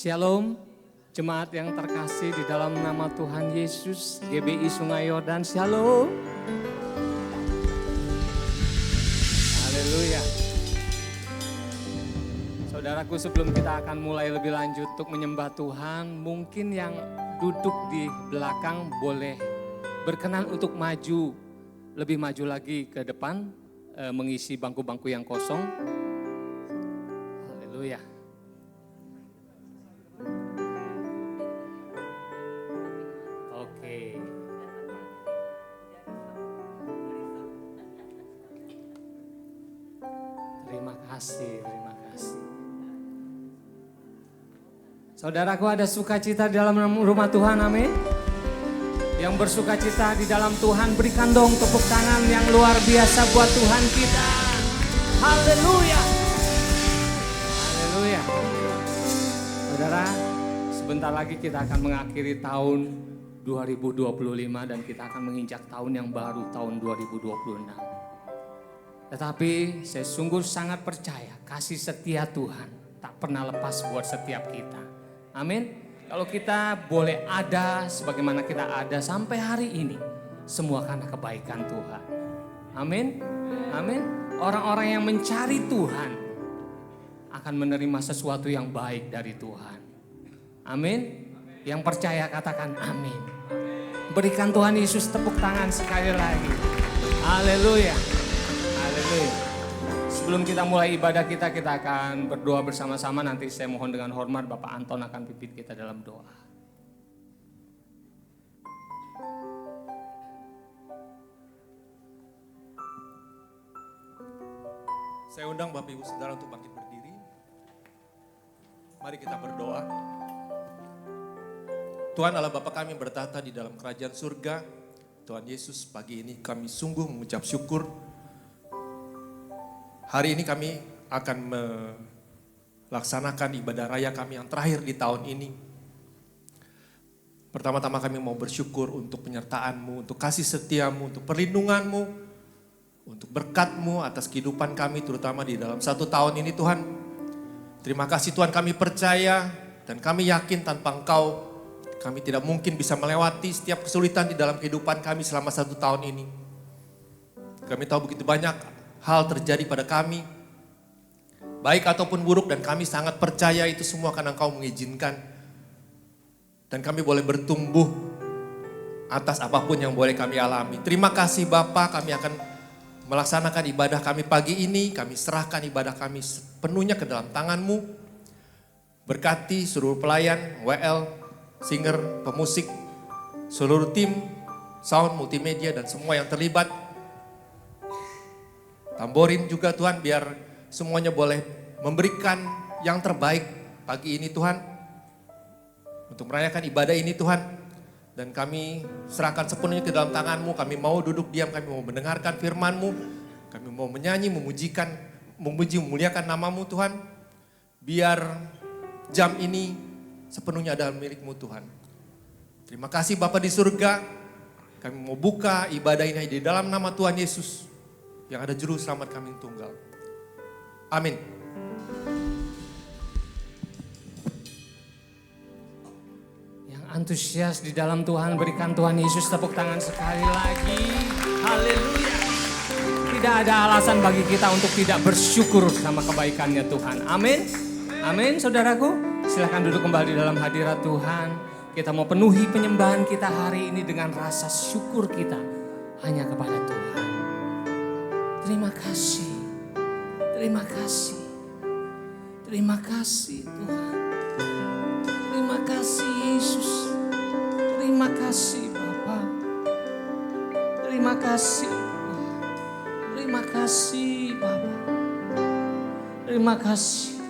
Shalom, jemaat yang terkasih di dalam nama Tuhan Yesus, GBI Sungai Yordan, Shalom. Haleluya. Saudaraku, sebelum kita akan mulai lebih lanjut untuk menyembah Tuhan, mungkin yang duduk di belakang boleh berkenan untuk maju, lebih maju lagi ke depan, mengisi bangku-bangku yang kosong. Haleluya. Oke. Terima kasih, terima kasih. Saudaraku, ada sukacita di dalam rumah Tuhan, amin. Yang bersukacita di dalam Tuhan, berikan dong tepuk tangan yang luar biasa buat Tuhan kita. Haleluya. Haleluya. Saudara, sebentar lagi kita akan mengakhiri tahun 2025 dan kita akan menginjak tahun yang baru, tahun 2026. Tetapi saya sungguh sangat percaya kasih setia Tuhan tak pernah lepas buat setiap kita. Amin. Kalau kita boleh ada sebagaimana kita ada sampai hari ini, semua karena kebaikan Tuhan. Amin. Amin. Orang-orang yang mencari Tuhan akan menerima sesuatu yang baik dari Tuhan. Amin. Yang percaya katakan amin. Berikan Tuhan Yesus tepuk tangan sekali lagi. Haleluya. Haleluya. Sebelum kita mulai ibadah kita akan berdoa bersama-sama. Nanti saya mohon dengan hormat Bapak Anton akan pimpin kita dalam doa. Saya undang Bapak Ibu Saudara untuk bangkit berdiri. Mari kita berdoa. Tuhan Allah Bapa kami bertata di dalam kerajaan surga. Tuhan Yesus, pagi ini kami sungguh mengucap syukur. Hari ini kami akan melaksanakan ibadah raya kami yang terakhir di tahun ini. Pertama-tama kami mau bersyukur untuk penyertaan-Mu, untuk kasih setia-Mu, untuk perlindungan-Mu, untuk berkat-Mu atas kehidupan kami terutama di dalam 1 tahun ini Tuhan. Terima kasih Tuhan, kami percaya dan kami yakin tanpa Engkau kami tidak mungkin bisa melewati setiap kesulitan di dalam kehidupan kami selama 1 tahun ini. Kami tahu begitu banyak hal terjadi pada kami, baik ataupun buruk, dan kami sangat percaya itu semua karena Engkau mengizinkan. Dan kami boleh bertumbuh atas apapun yang boleh kami alami. Terima kasih Bapa, kami akan melaksanakan ibadah kami pagi ini. Kami serahkan ibadah kami sepenuhnya ke dalam tangan-Mu. Berkati seluruh pelayan, WL, singer, pemusik, seluruh tim, sound, multimedia, dan semua yang terlibat. Tamborin juga Tuhan, biar semuanya boleh memberikan yang terbaik pagi ini Tuhan. Untuk merayakan ibadah ini Tuhan. Dan kami serahkan sepenuhnya ke dalam tangan-Mu. Kami mau duduk diam, kami mau mendengarkan firman-Mu. Kami mau menyanyi, memuji, memuliakan nama-Mu Tuhan. Biar jam ini sepenuhnya adalah milik-Mu Tuhan. Terima kasih Bapa di surga. Kami mau buka ibadah ini di dalam nama Tuhan Yesus, yang ada juru selamat kami tunggal. Amin. Yang antusias di dalam Tuhan, berikan Tuhan Yesus tepuk tangan sekali lagi. Haleluya. Tidak ada alasan bagi kita untuk tidak bersyukur sama kebaikannya Tuhan. Amin. Amin saudaraku. Silakan duduk kembali dalam hadirat Tuhan. Kita mau penuhi penyembahan kita hari ini dengan rasa syukur kita hanya kepada Tuhan. Terima kasih. Terima kasih. Terima kasih Tuhan. Terima kasih Yesus. Terima kasih Bapa. Terima kasih. Terima kasih Bapa. Terima kasih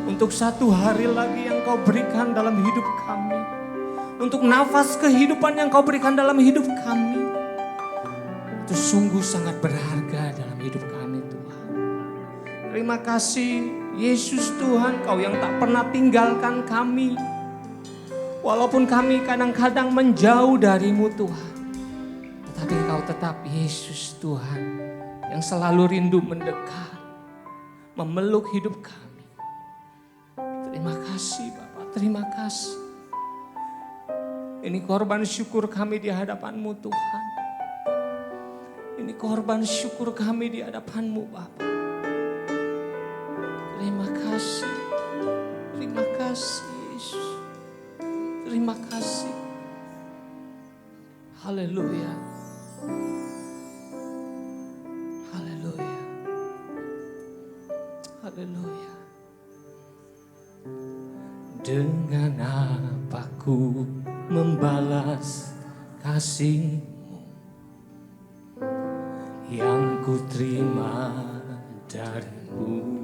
untuk 1 hari lagi yang Kau berikan dalam hidup kami. Untuk nafas kehidupan yang Kau berikan dalam hidup kami. Itu sungguh sangat berharga dalam hidup kami Tuhan. Terima kasih Yesus Tuhan, Kau yang tak pernah tinggalkan kami. Walaupun kami kadang-kadang menjauh dari-Mu Tuhan. Tetapi Kau tetap Yesus Tuhan yang selalu rindu mendekat, memeluk hidup kami. Terima kasih Bapak, terima kasih. Ini korban syukur kami di hadapan-Mu Tuhan. Ini korban syukur kami di hadapan-Mu Bapak. Terima kasih, terima kasih Yesus. Terima kasih. Haleluya. Haleluya. Haleluya. Dengan apa ku membalas kasih-Mu yang ku terima dari-Mu?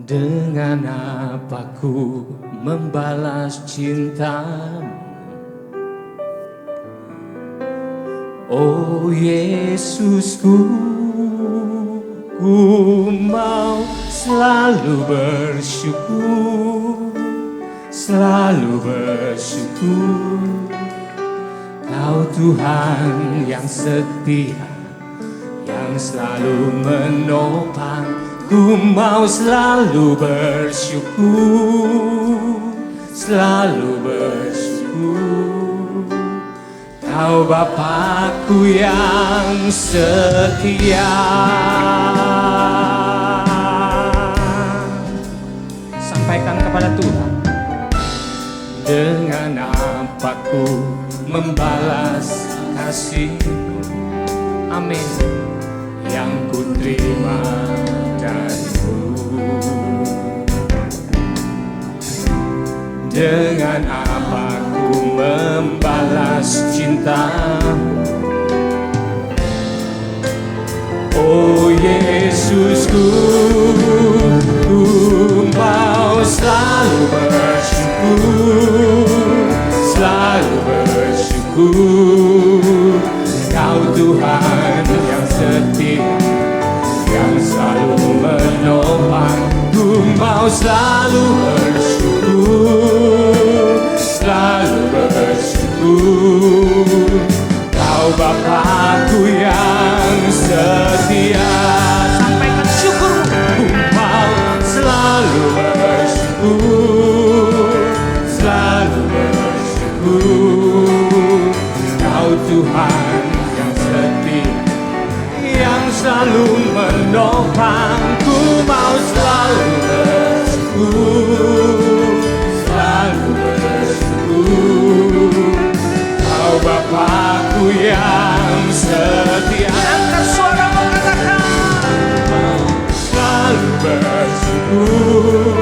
Dengan apa ku membalas cinta-Mu? Oh Yesusku, ku mau selalu bersyukur, selalu bersyukur. Kau Tuhan yang setia, yang selalu menopang. Ku mau selalu bersyukur, selalu bersyukur. Kau Bapakku yang setia. Sampaikan kepada Tuhan. Dengan apa ku membalas kasih-Mu? Amin. Yang ku terima dari-Mu. Dengan apa ku membalas cinta-Mu? Oh Yesusku, ku mau selalu bersyukur, selalu bersyukur. Kau Tuhan yang setia, yang selalu menopang. Ku mau selalu bersyukur, selalu bersyukur. Kau Bapakku yang setia. Sampaikan syukur. Ku mau selalu bersyukur, selalu bersyukur. Kau Tuhan yang setia, yang selalu menopang. Ku mau selalu bersyukur, selalu bersyukur. Kau Bapakku yang setia. Angkat suaramu, katakan. Selalu bersyukur.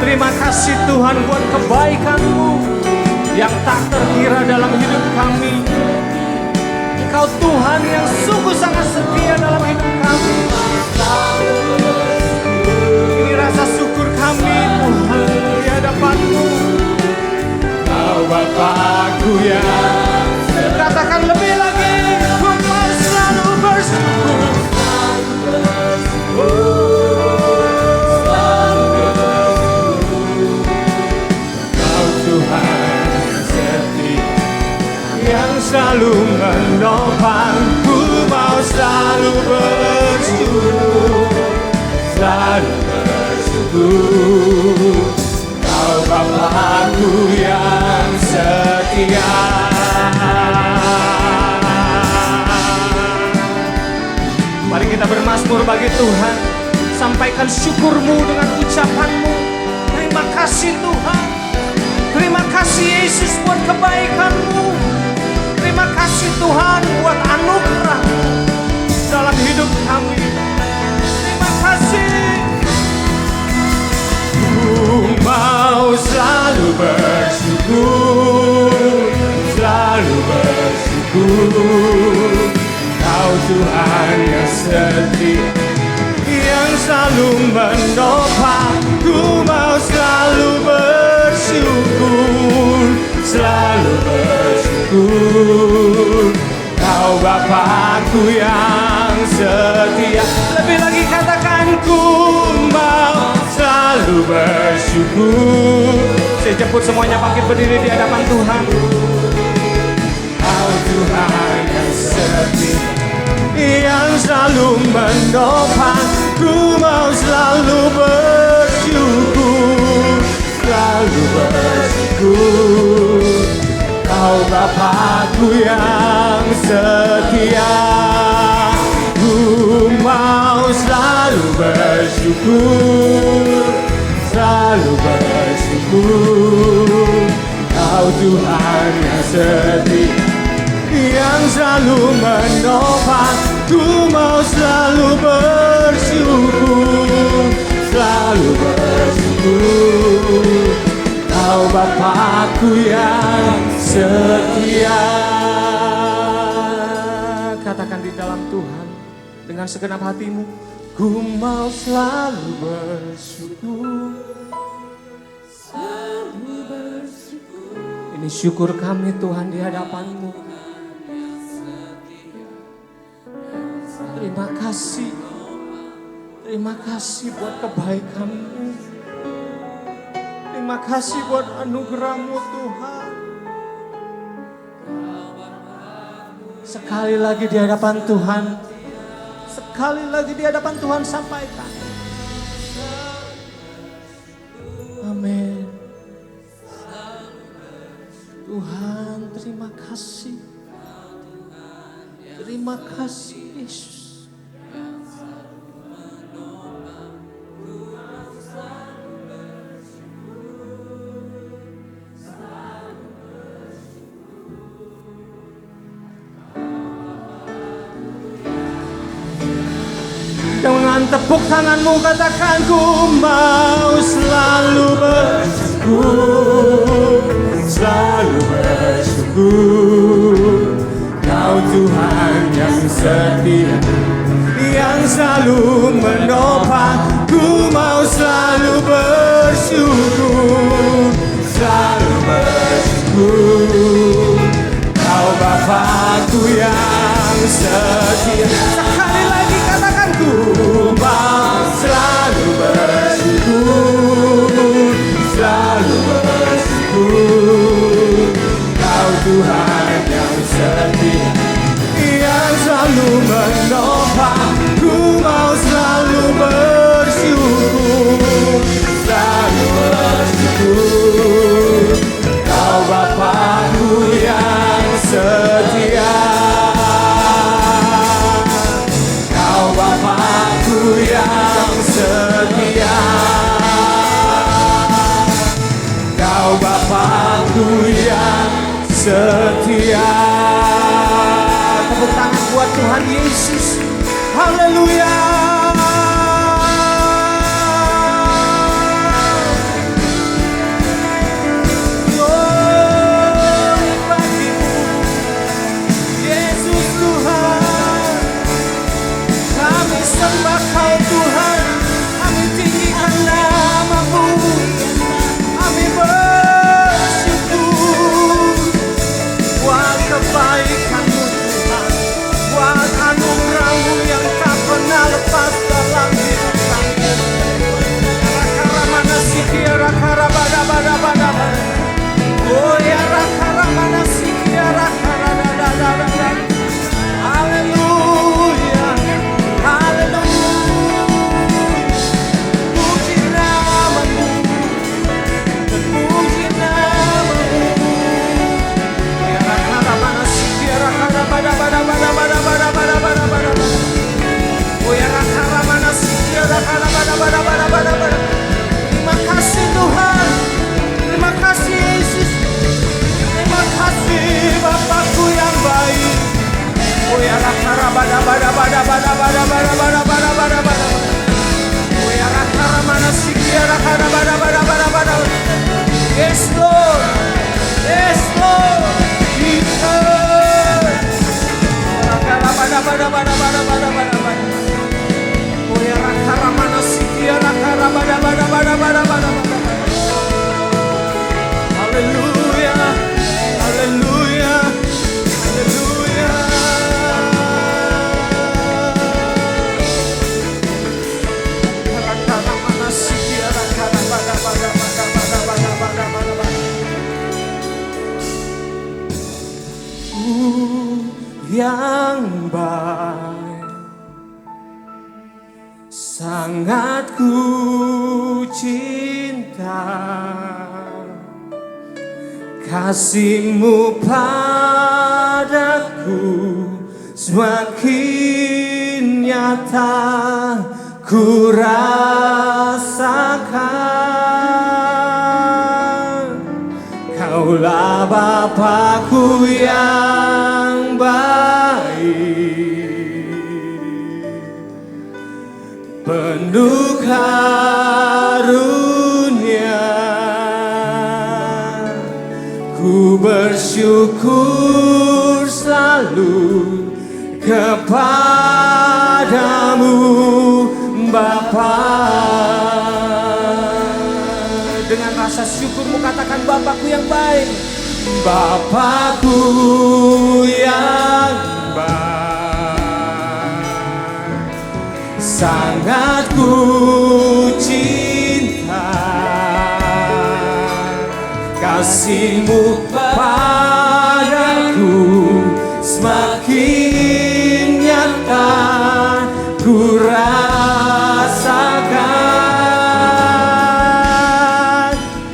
Terima kasih Tuhan buat kebaikan-Mu yang tak terkira dalam hidup kami. Engkau Tuhan yang sungguh sangat setia dalam hidup kami. Ini rasa syukur kami Tuhan di hadapan-Mu. Kau Bapakku yang katakan lebih lagi. Ku mau selalu bersyukur. Kau Tuhan yang setia, yang selalu menopang. Ku mau selalu bersyukur, selalu bersyukur. Kau Bapakku yang setia. Mari kita bermazmur bagi Tuhan. Sampaikan syukur-Mu dengan ucapan-Mu. Terima kasih Tuhan. Terima kasih Yesus buat kebaikan-Mu. Terima kasih Tuhan buat anugerah dalam hidup kami. Terima kasih. Ku mau selalu bersyukur, selalu bersyukur. Kau Tuhan yang setia, yang selalu menopang. Ku mau selalu bersyukur, selalu bersyukur. Kau Bapakku yang setia. Lebih lagi katakan, ku mau selalu bersyukur. Saya jemput semuanya bangkit berdiri di hadapan Tuhan. Kau Tuhan yang setia, yang selalu menopang, ku mau selalu bersyukur, selalu bersyukur. Kau Bapakku yang setia, ku mau selalu bersyukur, selalu bersyukur. Kau Tuhan yang setia, yang selalu menopang, ku mau selalu bersyukur, selalu bersyukur. Kau Bapakku yang setia. Katakan di dalam Tuhan dengan segenap hatimu, ku mau selalu bersyukur, selalu bersyukur. Ini syukur kami Tuhan di hadapan-Mu. Terima kasih, terima kasih buat kebaikan-Mu. Terima kasih buat anugerah-Mu Tuhan. Sekali lagi di hadapan Tuhan, sekali lagi di hadapan Tuhan sampaikan. Amin. Tuhan terima kasih. Terima kasih Yesus. Dengan tepuk tanganmu katakan, ku mau selalu bersyukur, selalu bersyukur. Kau Tuhan yang setia, yang selalu menopang, ku mau selalu bersyukur, selalu bersyukur. Kau Bapakku yang setia. Sekali lagi katakan, ku mau selalu bersyukur, selalu bersyukur. Kau Tuhan yang setia, yang selalu menopang, ku mau selalu bersyukur, selalu bersyukur. Kau Bapakku yang setia, Kau Bapakku yang setia, Kau Bapakku yang setia. Tepuk tangan buat Tuhan Yesus. Haleluya. Glory bagimu, Yesus Tuhan. Kami sembah Kau Tuhan, kami tinggikan nama-Mu, kami bersyukur buat kebaikan-Mu Tuhan, buat anugerah-Mu yang tak pernah lepas dalam hidup kami. Rakara-mana sikia, rakara-bada-bada-bada. Oh ya rakara-mana sikia, rakara-bada-bada. Haleluya, haleluya. Puji nama-Mu, puji nama-Mu. Ya rakara-mana sikia, rakara-bada-bada-bada-bada-bada-bada-bada. Oh ya rakara-mana sikia, rakara-bada-bada-bada-bada-bada. Terima kasih Tuhan, terima kasih Yesus, terima kasih Bapakku yang baik. Oh ya rakara-bada-bada-bada-bada-bada-bada-bada-bada-bada-bada. Oh ya rakara-mana sikia, rakara-bada-bada-bada-bada-bada. Yes Lord, yes Lord, Jesus. Rakara-bada-bada-bada-bada-bada-bada-bada. Oh ya rakara-mana sikia, rakara-bada-bada-bada-bada-bada-bada. Haleluya, haleluya, haleluya. Rakara-mana sikia, rakara-bada-bada-bada-bada-bada-bada-bada. Yang baik, Sangat ku cinta kasih-Mu padaku, semakin nyata ku rasakan. Kaulah Bapa-Ku yang baik, penuh karunia. Ku bersyukur selalu kepadamu Bapa. Dengan rasa syukurmu katakan, Bapa-Ku yang baik. Bapa-Ku yang baik, sangat ku cinta kasih-Mu padaku, semakin nyata ku rasakan.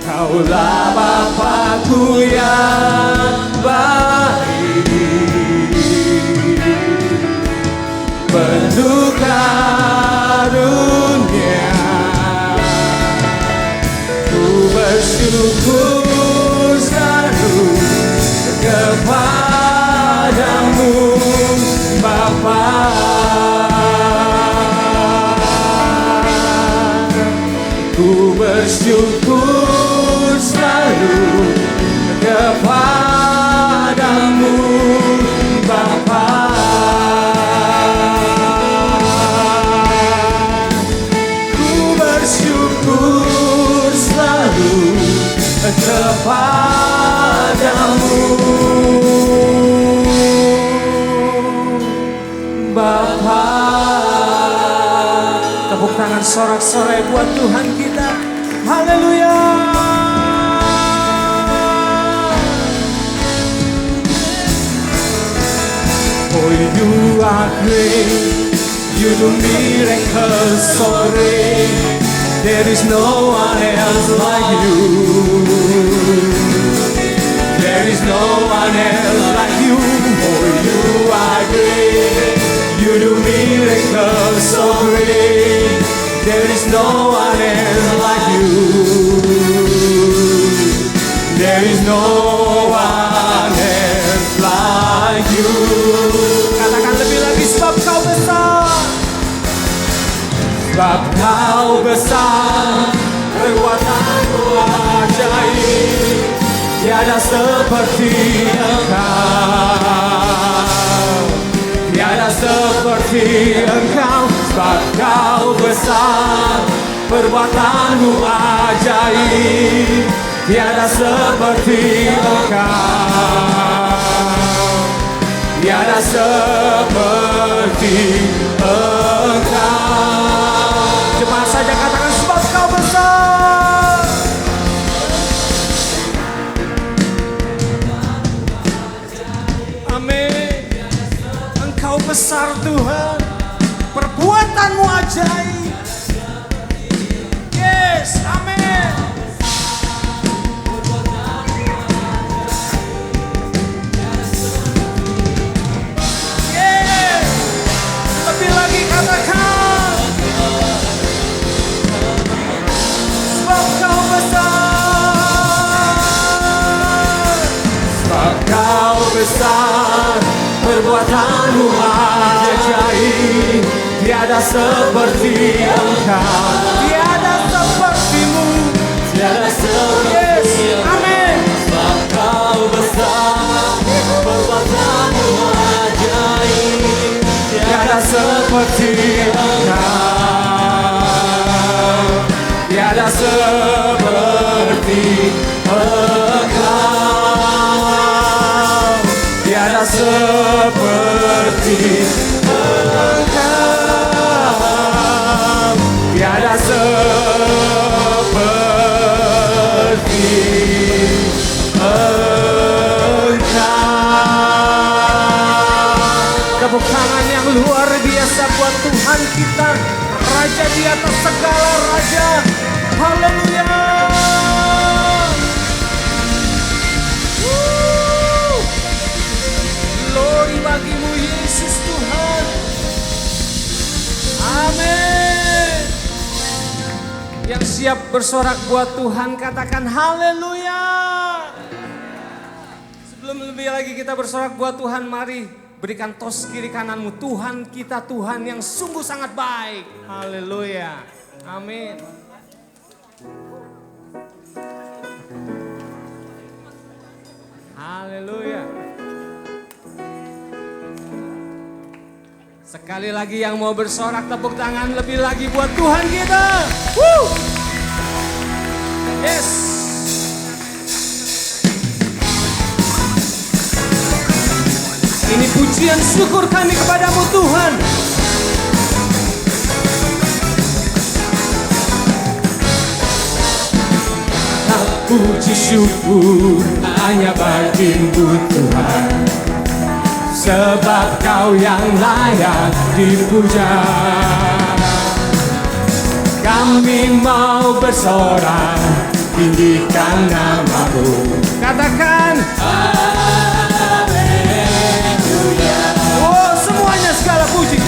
Kaulah Bapa-Ku yang baik, penuh karunia. Ku bersyukur selalu kepadamu Bapa. Ku bersyukur selalu kepadamu Bapa. Ku bersyukur selalu kepadamu Bapa. Tepuk tangan sorak-sorai buat Tuhan kita. Haleluya. For you are great, you do miracles so great. There is no one else like you. There is no one else like you. For you are great, you do miracles so great. There is no one else like you. There is no one else like you. Katakan lebih lagi, sebab Kau besar. Sebab Kau besar, perbuatan-Mu ajaib, tiada seperti Engkau. Tiada seperti Engkau. Sebab Kau besar, perbuatan-Mu ajaib, tiada seperti Engkau. Tiada seperti Engkau. Jemaat saja katakan, sebab Kau besar. Amin. Engkau besar Tuhan, perbuatan-Mu ajaib. Yes, amin. Yes, lebih lagi katakan, sebab Kau besar. Sebab Kau besar, perbuatan-Mu ajaib, tiada seperti Engkau. Tiada seperti-Mu, tiada seperti. Yes, amin. Sebab Kau besar, perbuatan-Mu ajaib, tiada seperti Engkau. Tiada seperti Engkau. Tiada seperti Engkau. Tiada seperti Engkau. Tepuk tangan yang luar biasa buat buat Tuhan kita, Raja di atas segala raja. Haleluya. Glory bagimu Yesus Tuhan. Amin. Yang siap bersorak buat Tuhan katakan haleluya. Sebelum lebih lagi kita bersorak buat Tuhan, mari berikan tos kiri kananmu. Tuhan kita Tuhan yang sungguh sangat baik. Haleluya. Amin. Haleluya. Sekali lagi yang mau bersorak tepuk tangan lebih lagi buat Tuhan kita. Woo! Yes. Ini pujian syukur kami kepadamu Tuhan. Puji syukur hanya bagimu Tuhan, sebab Kau yang layak dipuja. Kami mau bersorak, tinggikan nama-Mu. Katakan haleluya. Oh, semuanya segala puji.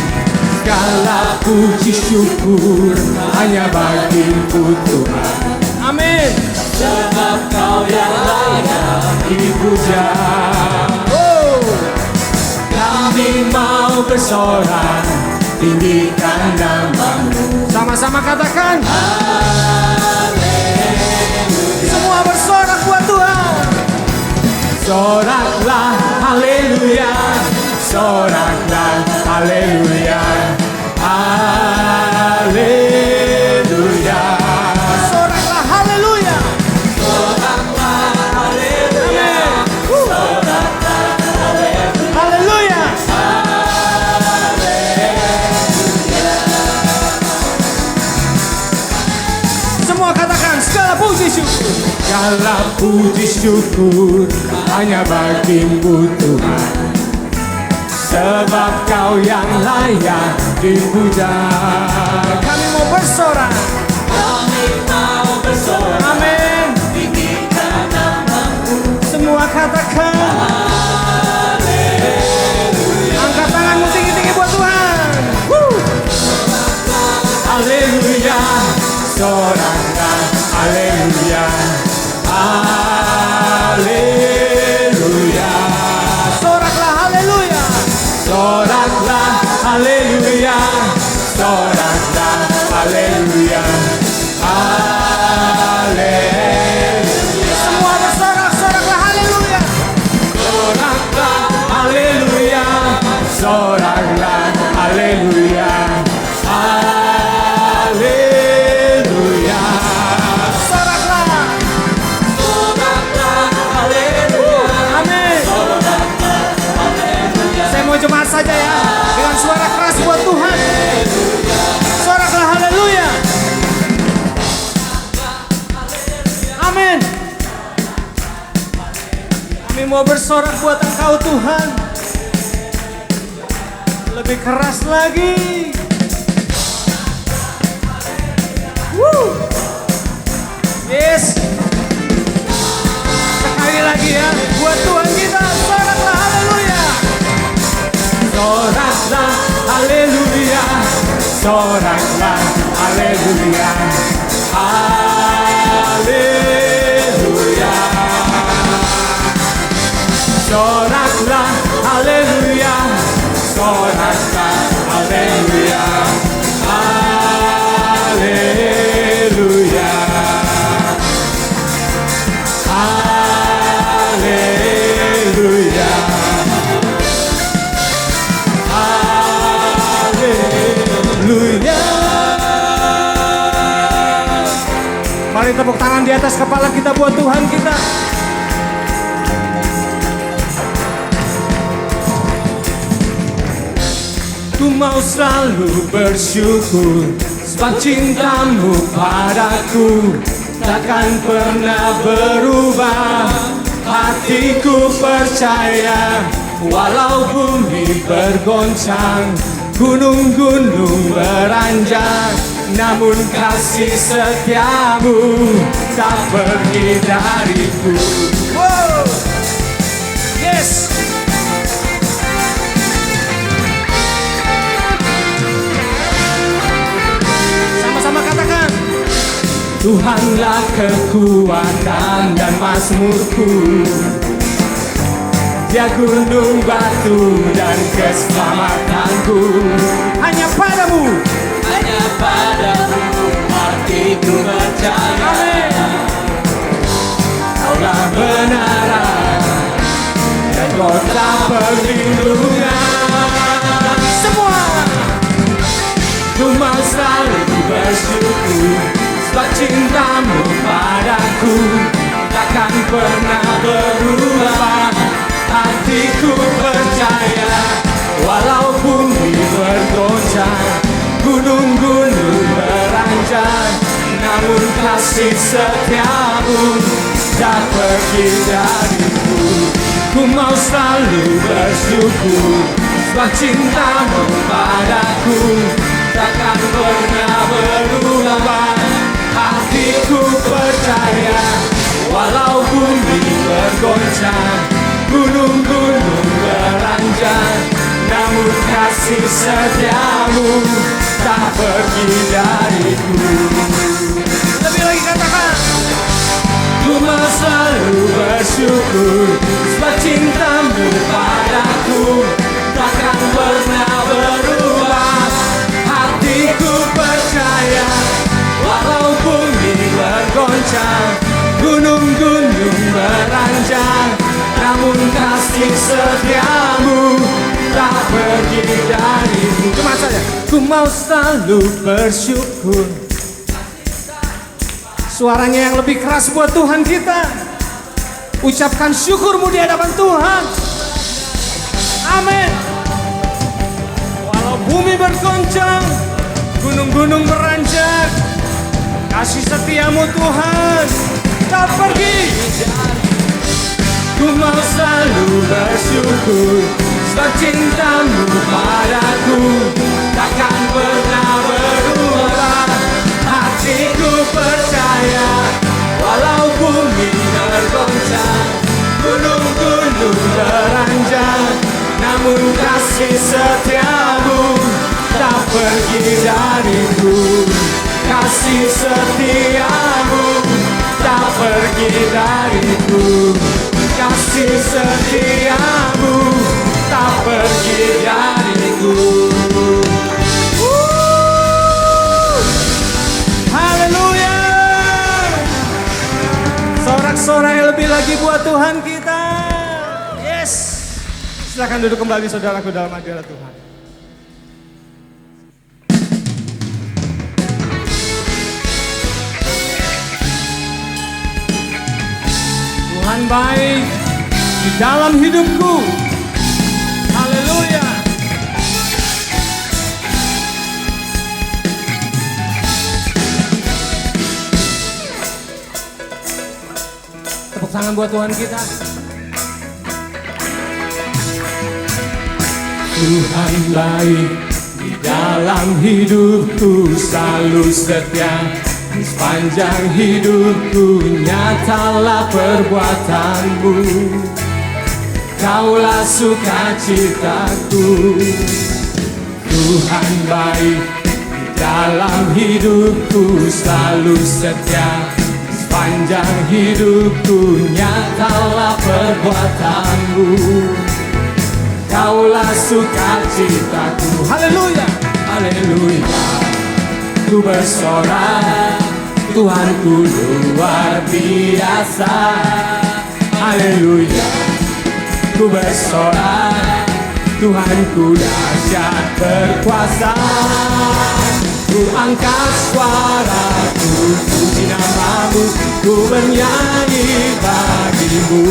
Segala puji syukur hanya bagimu Tuhan. Amin. Sebab Kau yang layak dipuja. Oh, kami mau bersorak, tinggikan nama-Mu. Sama-sama katakan haleluya. Semua bersorak buat Tuhan. Soraklah haleluya, soraklah haleluya, haleluya. Soraklah haleluya, soraklah haleluya, soraklah haleluya, haleluya. Semua katakan segala puji syukur. Segala puji syukur hanya bagimu Tuhan, sebab Kau yang layak dipuja. Kami mau bersorak, kami mau bersorak. Amin. Tinggikan nama-Mu. Semua katakan haleluya. Angkat tanganmu tinggi-tinggi buat Tuhan. Haleluya. Soraklah haleluya, haleluya. Soraklah haleluya, soraklah haleluya, soraklah haleluya, haleluya. Semua bersorak, soraklah haleluya, soraklah haleluya, soraklah haleluya, haleluya. Jemaat saja ya, dengan suara keras buat Tuhan. Soraklah haleluya. Amin. Kami mau bersorak buat Engkau Tuhan. Lebih keras lagi. Woo. Yes. Sekali lagi ya, buat Tuhan kita. Soraklah haleluya. Soraklah haleluya, soraklah haleluya, haleluya. Soraklah haleluya, soraklah haleluya, haleluya, haleluya. Haleluya. Mari tepuk tangan di atas kepala kita buat Tuhan kita. Ku mau selalu bersyukur, sebab cinta-Mu padaku takkan pernah berubah. Hatiku percaya, walau bumi bergoncang, gunung-gunung beranjak, namun kasih setiamu tak pergi dariku. Wow. Yes. Sama-sama katakan. Tuhanlah kekuatan dan mazmurku, Dia gunung batu dan keselamatanku. Hanya padamu, hanya padamu hatiku percaya. Kaulah benaran dan kota perlindungan. Semua ku mau selalu bersyukur, sebab cintamu padaku takkan pernah berubah. Hatiku percaya, walau bumi bergoncang, gunung-gunung beranjak, namun kasih setiamu tak pergi dariku. Ku mau selalu bersyukur, sebab cintamu padaku takkan pernah berubah. Hatiku percaya, walau bumi bergoncang, gunung-gunung beranjak, namun kasih setiamu tak pergi dariku. Lebih lagi katakan. Ku mau selalu bersyukur, sebab cintamu padaku takkan pernah berubah. Hatiku percaya, walau bumi bergoncang, gunung-gunung beranjak, namun kasih setiamu tak pergi dariku. Cuma saja, ku mau selalu bersyukur. Suaranya yang lebih keras buat Tuhan kita. Ucapkan syukurmu di hadapan Tuhan. Amin. Walau bumi bergoncang, gunung-gunung beranjak, kasih setiamu Tuhan tak pergi. Ku mau selalu bersyukur, sebab cintamu padaku takkan pernah berubah. Hatiku percaya, walau bumi bergoncang, gunung-gunung beranjak, namun kasih setiamu tak pergi dariku. Kasih setiamu tak pergi dariku. Kasih setiamu tak pergi dariku. Haleluya. Sorak-sorai lebih lagi buat Tuhan kita. Yes. Silakan duduk kembali saudaraku dalam hadirat Tuhan. Tuhan baik di dalam hidupku. Haleluya. Tepuk tangan buat Tuhan kita. Tuhan baik di dalam hidupku, selalu setia. Sepanjang hidupku nyatalah perbuatanmu, Kaulah sukacitaku. Tuhan baik di dalam hidupku, selalu setia. Sepanjang hidupku nyatalah perbuatanmu, Kaulah sukacitaku. Haleluya, haleluya. Ku bersorak, Tuhanku luar biasa. Haleluya. Ku bersorak, Tuhanku dahsyat berkuasa. Ku angkat suaraku, puji namamu, ku bernyanyi bagimu.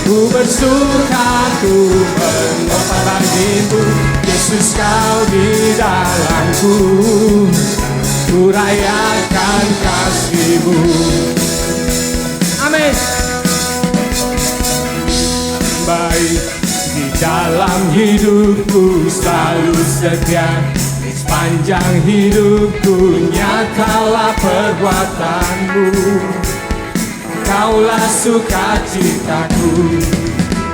Ku bersuka, ku mengopar bagimu, Yesus kau di dalamku. Ku rayakan kasih-Mu. Amin. Baik di dalam hidupku selalu setia. Sepanjang hidupku nyatalah perbuatanmu, Kaulah sukacitaku.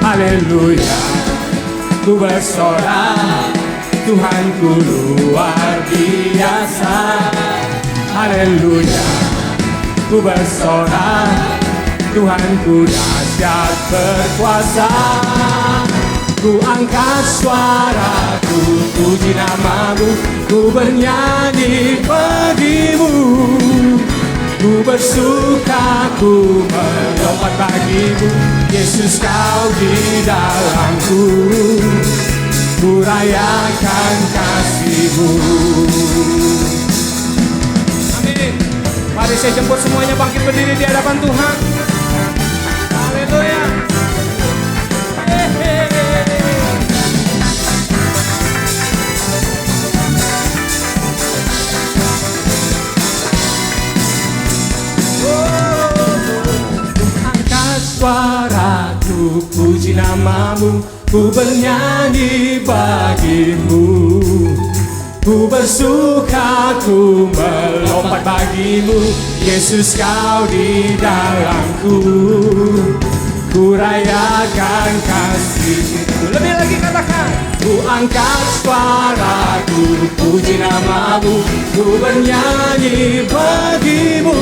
Haleluya, ku bersorak, Tuhanku luar biasa. Haleluya, ku bersorak, Tuhanku dahsyat berkuasa. Ku angkat suaraku, puji namamu, ku bernyanyi bagimu. Ku bersuka, ku melompat bagimu, Yesus kau di dalamku. Ku rayakan kasih-Mu. Amin. Mari saya jemput semuanya bangkit berdiri di hadapan Tuhan. Haleluya. Angkat suaraku, puji namamu, ku bernyanyi bagimu. Ku bersuka, ku melompat bagimu, Yesus kau di dalamku. Ku rayakan kasih-Mu. Lebih lagi katakan. Ku angkat suaraku, puji namamu, ku bernyanyi bagimu.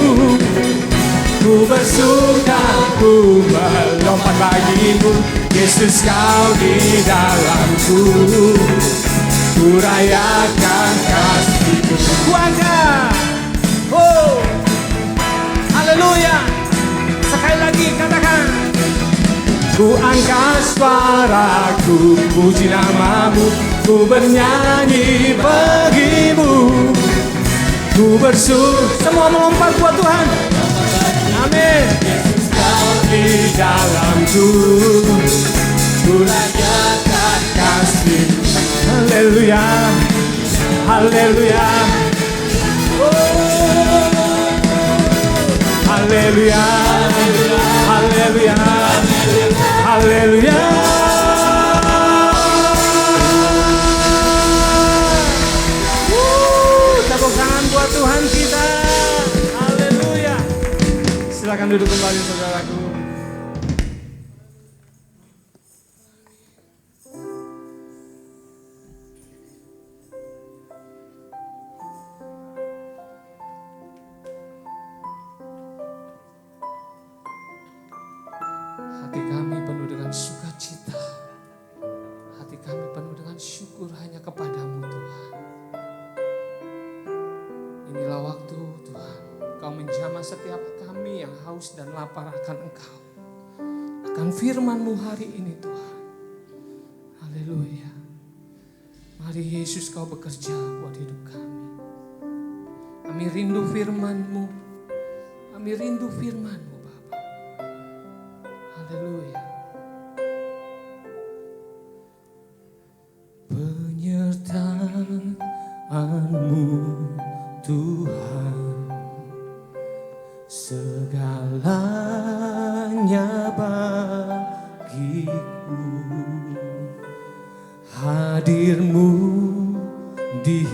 Ku bersuka, ku melompat bagimu, Yesus kau di dalamku. Ku rayakan kasih-Mu. Ku angkat. Oh, haleluya. Sekali lagi katakan. Ku angkat suaraku, puji namamu, ku bernyanyi bagimu. Ku semua melompat buat Tuhan. Amin. Yesus kau di dalamku, ku rayakan kasih. Haleluya, haleluya, oh, haleluya, haleluya, haleluya. Tepuk tangan buat Tuhan kita. Haleluya. Silakan duduk kembali saudaraku. Hati kami penuh dengan sukacita. Hati kami penuh dengan syukur hanya kepada-Mu Tuhan. Inilah waktu Tuhan, Engkau menjamah setiap kami yang haus dan lapar akan Engkau. Akan firman-Mu hari ini Tuhan. Haleluya. Mari Yesus Kau bekerja buat hidup kami. Kami rindu firman-Mu. Kami rindu firman-Mu Bapa. Haleluya. Penyertaan-Mu Tuhan, segalanya bagiku. Hadir-Mu di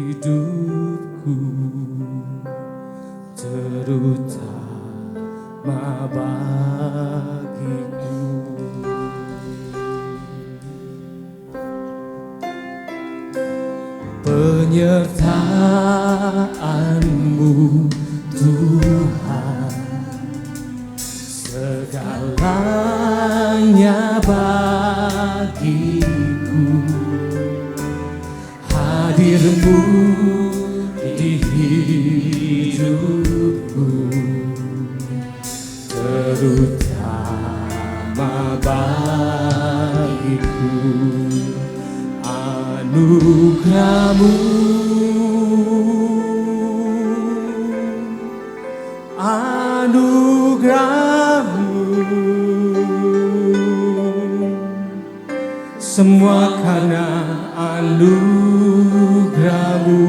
hidupku, terutama bagiku. Penyertaan-Mu Tuhan, segalanya bagiku. Hadir-Mu di hidupku, terutama bagiku. Anugerah-Mu, anugerah-Mu, semua karena anugerah-Mu,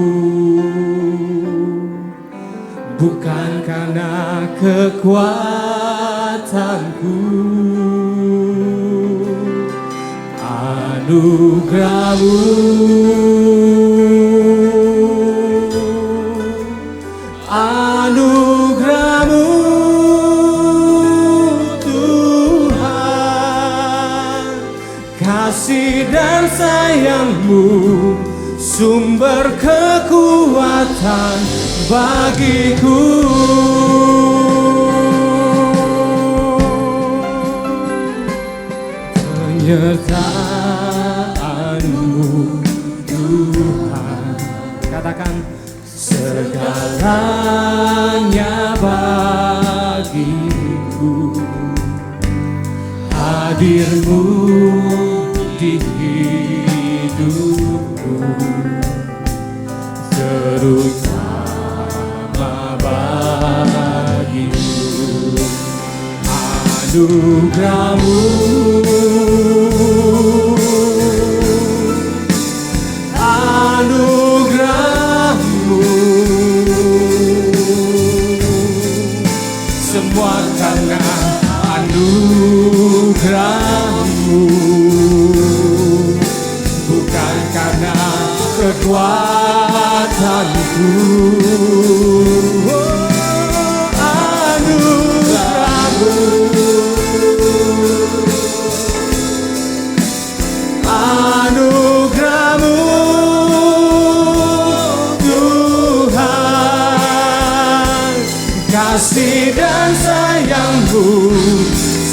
bukan karena kekuatanku. anugerah-Mu, anugerah-Mu Tuhan, kasih dan sayang-Mu sumber kekuatan bagiku. Penyertaan-Mu Tuhan, katakan segalanya bagiku. Hadir-Mu di hidupku, terutama bagiku. Anugerah-Mu, anugerah-Mu, semua karena anugerah-Mu, bukan karena kekuatanku. Anugerah-Mu, anugerah-Mu Tuhan, kasih dan sayang-Mu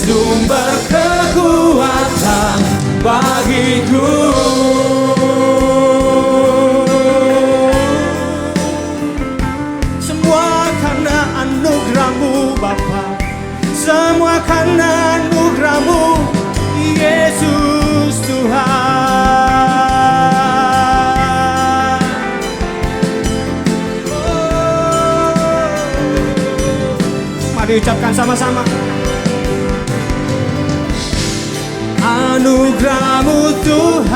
sumber kekuatan bagiku. Semua karena anugerah-Mu Bapa, semua karena anugerah-Mu Yesus Tuhan. Mari ucapkan sama-sama. Anugerah-Mu Tuhan,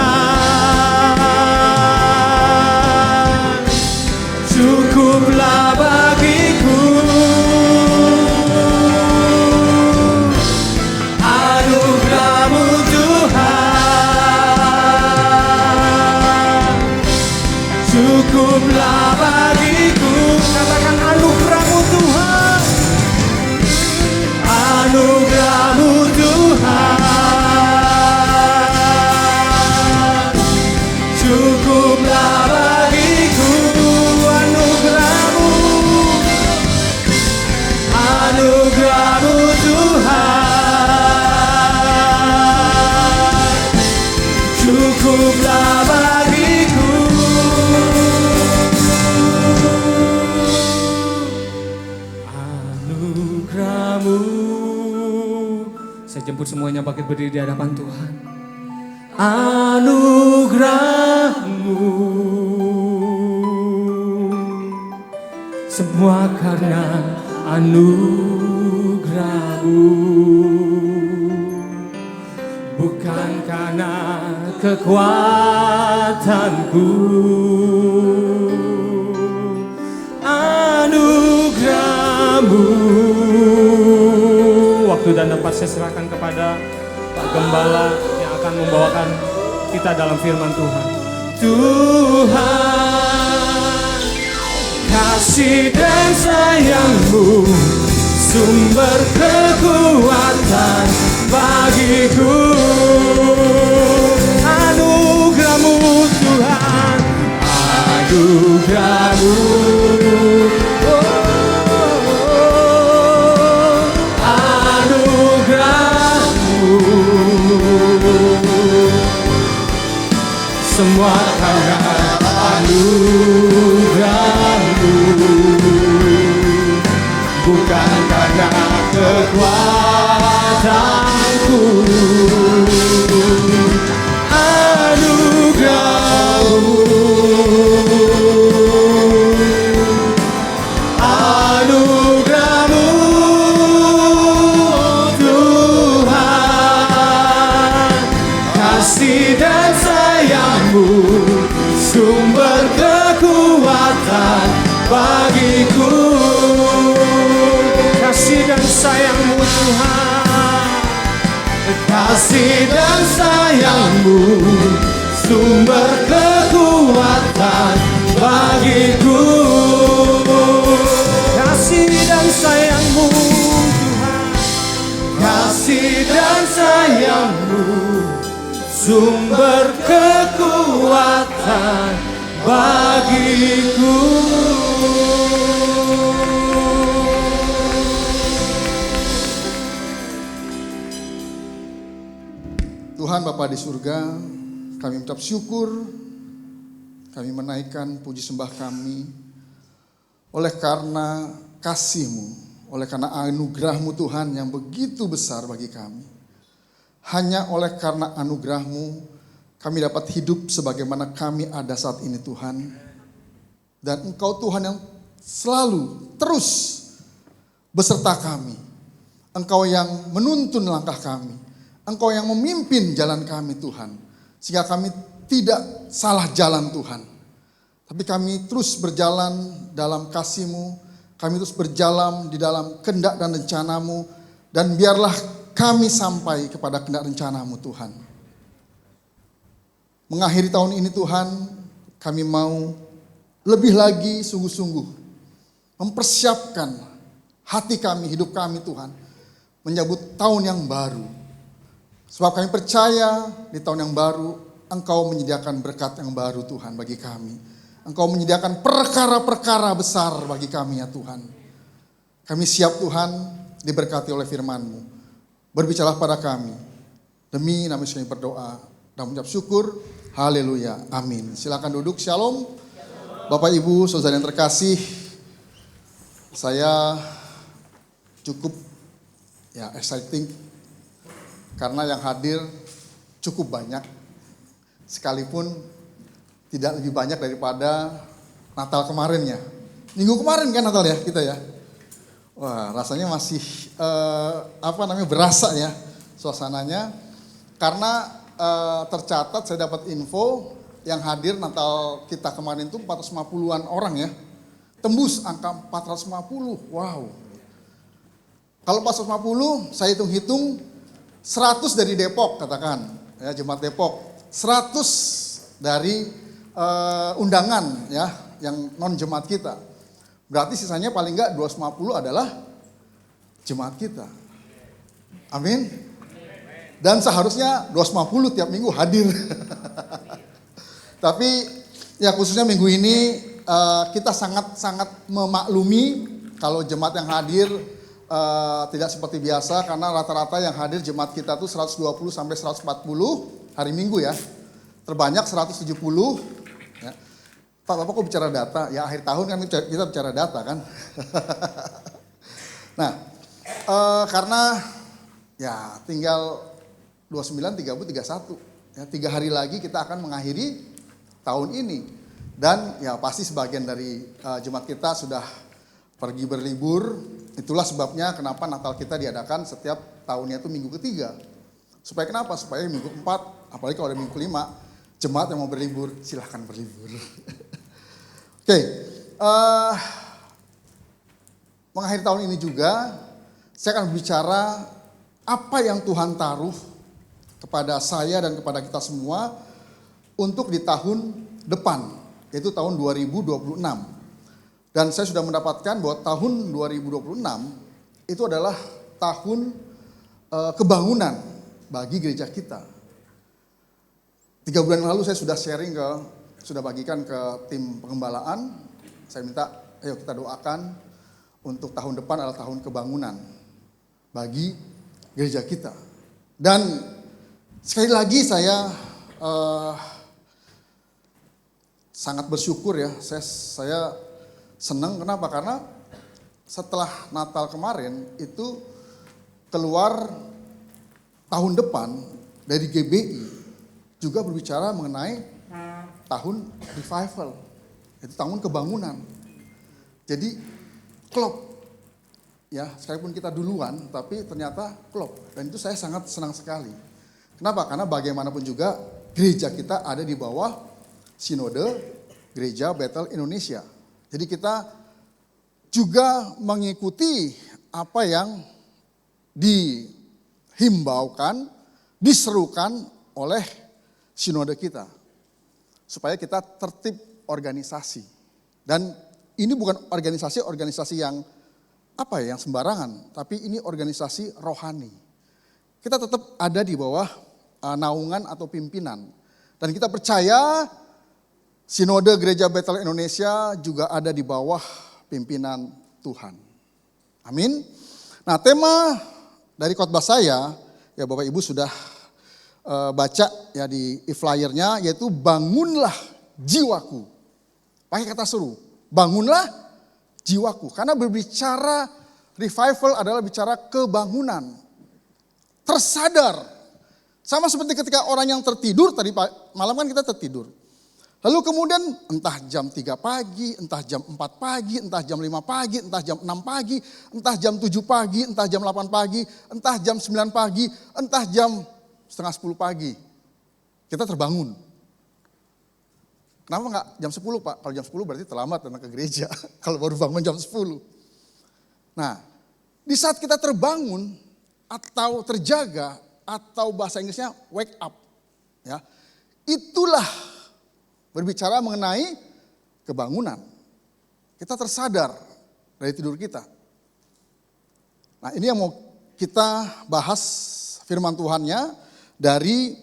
cukuplah bagiku. Anugerah-Mu Tuhan, cukuplah bagiku. Katakan anugerah-Mu Tuhan, anugerah-Mu Tuhan, cukuplah bagiku. Anugerah-Mu, anugerah-Mu Tuhan, cukuplah bagiku. Anugerah-Mu. Saya jemput semuanya bangkit berdiri di hadapan Tuhan. Anugerah-Mu, semua karena anugerah-Mu, bukan karena kekuatanku. Anugerah-Mu. Waktu dan tempat saya serahkan kepada Pak Gembala yang akan membawakan kita dalam firman Tuhan. Tuhan, kasih dan sayang-Mu sumber kekuatan bagiku. Anugerah-Mu Tuhan, anugerah-Mu, semua karena anugerah-Mu, bukan karena kekuatanku. Anugerah-Mu, anugerah-Mu Tuhan, kasih dan sayang-Mu sumber kekuatan bagiku. Kasih dan sayang-Mu Tuhan, kasih dan sayang-Mu sumber kekuatan bagiku. Kasih dan sayang-Mu Tuhan, Kasih dan sayang-Mu sumber kekuatan bagiku. Tuhan Bapa di surga, kami mengucap syukur, kami menaikkan puji sembah kami oleh karena kasih-Mu, oleh karena anugerah-Mu Tuhan yang begitu besar bagi kami. Hanya oleh karena anugerah-Mu kami dapat hidup sebagaimana kami ada saat ini Tuhan. Dan Engkau Tuhan yang selalu terus beserta kami. Engkau yang menuntun langkah kami. Engkau yang memimpin jalan kami Tuhan. Sehingga kami tidak salah jalan Tuhan. Tapi kami terus berjalan dalam kasih-Mu. Kami terus berjalan di dalam kehendak dan rencana-Mu. Dan biarlah kami sampai kepada kehendak rencana-Mu Tuhan. Mengakhiri tahun ini Tuhan, kami mau lebih lagi sungguh-sungguh mempersiapkan hati kami, hidup kami Tuhan. Menyambut tahun yang baru. Sebab kami percaya di tahun yang baru Engkau menyediakan berkat yang baru Tuhan bagi kami. Engkau menyediakan perkara-perkara besar bagi kami ya Tuhan. Kami siap Tuhan diberkati oleh firman-Mu. Berbicaralah pada kami. Demi nama Yesus kami berdoa dan mengucap syukur. Haleluya. Amin. Silakan duduk. Shalom. Bapak Ibu saudara yang terkasih. Saya cukup exciting. Karena yang hadir cukup banyak. Sekalipun tidak lebih banyak daripada Natal kemarin ya. Minggu kemarin kan Natal ya kita ya. Wah rasanya masih berasa ya suasananya. Karena tercatat saya dapat info yang hadir Natal kita kemarin itu 450-an orang ya. Tembus angka 450. Wow. Kalau 450 saya hitung-hitung 100 dari Depok katakan, ya jemaat Depok. 100 dari undangan ya, yang non jemaat kita. Berarti sisanya paling enggak 250 adalah jemaat kita. Amin. Dan seharusnya 250 tiap minggu hadir. Tapi ya khususnya minggu ini kita sangat memaklumi kalau jemaat yang hadir tidak seperti biasa karena rata-rata yang hadir jemaat kita tuh 120 sampai 140 hari Minggu ya. Terbanyak 170 ya. Pak Bapak kok bicara data? Ya akhir tahun kan kita bicara data kan. Nah, karena ya tinggal 29, 30, 31 ya 3 hari lagi kita akan mengakhiri tahun ini. Dan ya pasti sebagian dari jemaat kita sudah pergi berlibur. Itulah sebabnya kenapa Natal kita diadakan setiap tahunnya itu minggu ketiga. Supaya kenapa? Supaya minggu 4, apalagi kalau ada minggu 5, jemaat yang mau berlibur, silahkan berlibur. Oke, mengakhiri tahun ini juga, saya akan berbicara apa yang Tuhan taruh kepada saya dan kepada kita semua untuk di tahun depan, yaitu tahun 2026. Dan saya sudah mendapatkan bahwa tahun 2026 itu adalah tahun kebangunan bagi gereja kita. 3 bulan yang lalu saya sudah sudah bagikan ke tim pengembalaan. Saya minta, ayo kita doakan untuk tahun depan adalah tahun kebangunan bagi gereja kita. Dan sekali lagi saya sangat bersyukur ya, saya senang. Kenapa? Karena setelah Natal kemarin itu keluar tahun depan dari GBI juga berbicara mengenai tahun revival, itu tahun kebangunan. Jadi klop ya, sekalipun kita duluan tapi ternyata klop, dan itu saya sangat senang sekali. Kenapa? Karena bagaimanapun juga gereja kita ada di bawah Sinode Gereja Bethel Indonesia. Jadi kita juga mengikuti apa yang dihimbaukan diserukan oleh sinode kita. Supaya kita tertib organisasi. Dan ini bukan organisasi yang yang sembarangan. Tapi ini organisasi rohani. Kita tetap ada di bawah naungan atau pimpinan. Dan kita percaya Sinode Gereja Betel Indonesia juga ada di bawah pimpinan Tuhan. Amin. Nah, tema dari khotbah saya, ya Bapak Ibu sudah baca ya di e-flyernya, yaitu bangunlah jiwaku. Pakai kata seru, bangunlah jiwaku. Karena berbicara revival adalah bicara kebangunan. Tersadar. Sama seperti ketika orang yang tertidur, tadi malam kan kita tertidur. Lalu kemudian entah jam 3 pagi, entah jam 4 pagi, entah jam 5 pagi, entah jam 6 pagi, entah jam 7 pagi, entah jam 8 pagi, entah jam 9 pagi, entah jam setengah 10 pagi. Kita terbangun. Kenapa enggak jam 10 Pak? Kalau jam 10 berarti terlambat datang ke gereja. Kalau baru bangun jam 10. Nah, di saat kita terbangun atau terjaga atau bahasa Inggrisnya wake up. Ya, itulah berbicara mengenai kebangunan. Kita tersadar dari tidur kita. Nah, ini yang mau kita bahas firman Tuhannya dari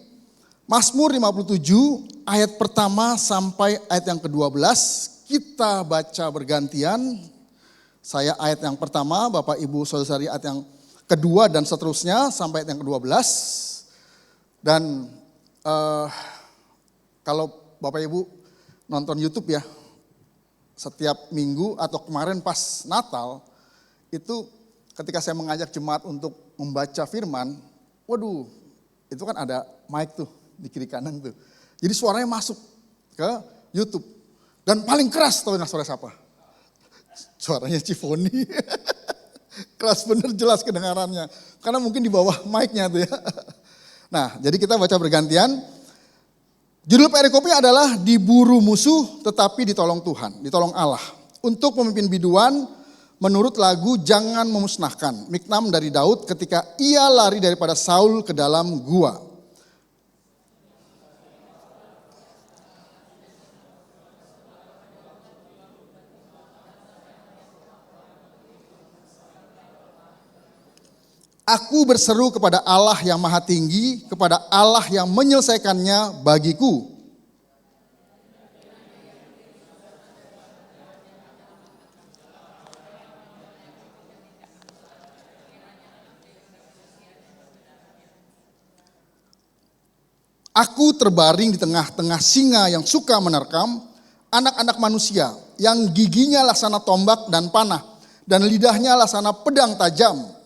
Mazmur 57 ayat pertama sampai ayat yang ke-12. Kita baca bergantian. Saya ayat yang pertama, Bapak Ibu Saudari ayat yang kedua dan seterusnya sampai ayat yang ke-12. Dan kalau Bapak Ibu nonton YouTube ya, setiap minggu atau kemarin pas Natal, itu ketika saya mengajak jemaat untuk membaca firman, waduh, itu kan ada mic tuh di kiri kanan tuh. Jadi suaranya masuk ke YouTube. Dan paling keras tahu nggak suara siapa? Suaranya Cifoni. Keras bener jelas kedengarannya. Karena mungkin di bawah mic-nya tuh ya. Nah, jadi kita baca bergantian. Judul perikopnya adalah diburu musuh tetapi ditolong Tuhan, ditolong Allah. Untuk pemimpin biduan menurut lagu Jangan Memusnahkan. Miknam dari Daud ketika ia lari daripada Saul ke dalam gua. Aku berseru kepada Allah yang maha tinggi, kepada Allah yang menyelesaikannya bagiku. Aku terbaring di tengah-tengah singa yang suka menerkam, anak-anak manusia yang giginya laksana tombak dan panah, dan lidahnya laksana pedang tajam.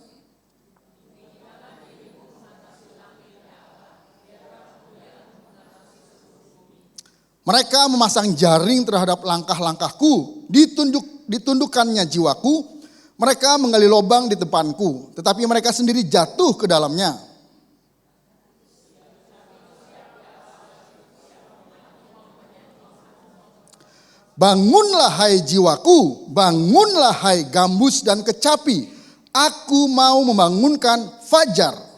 Mereka memasang jaring terhadap langkah-langkahku, ditundukkannya jiwaku, mereka menggali lubang di depanku, tetapi mereka sendiri jatuh ke dalamnya. Bangunlah hai jiwaku, bangunlah hai gambus dan kecapi, aku mau membangunkan fajar.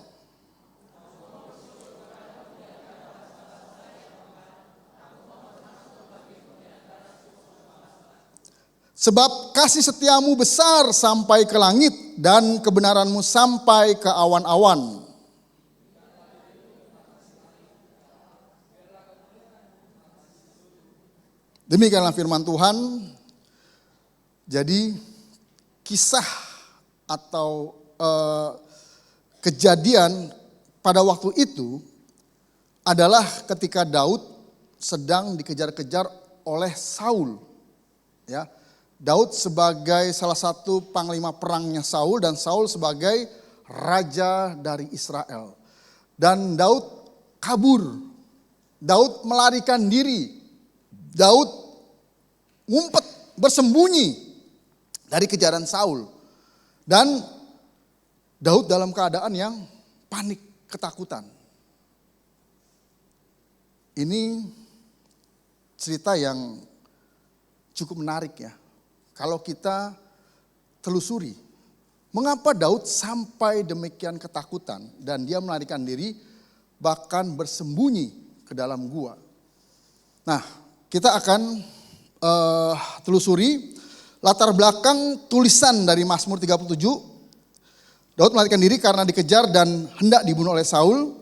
Sebab kasih setiamu besar sampai ke langit dan kebenaranmu sampai ke awan-awan. Demikianlah firman Tuhan. Jadi kisah atau kejadian pada waktu itu adalah ketika Daud sedang dikejar-kejar oleh Saul. Ya. Daud sebagai salah satu panglima perangnya Saul dan Saul sebagai raja dari Israel. Dan Daud kabur. Daud melarikan diri. Daud ngumpet, bersembunyi dari kejaran Saul. Dan Daud dalam keadaan yang panik, ketakutan. Ini cerita yang cukup menarik ya. Kalau kita telusuri, mengapa Daud sampai demikian ketakutan dan dia melarikan diri bahkan bersembunyi ke dalam gua. Nah, kita akan telusuri latar belakang tulisan dari Mazmur 37. Daud melarikan diri karena dikejar dan hendak dibunuh oleh Saul.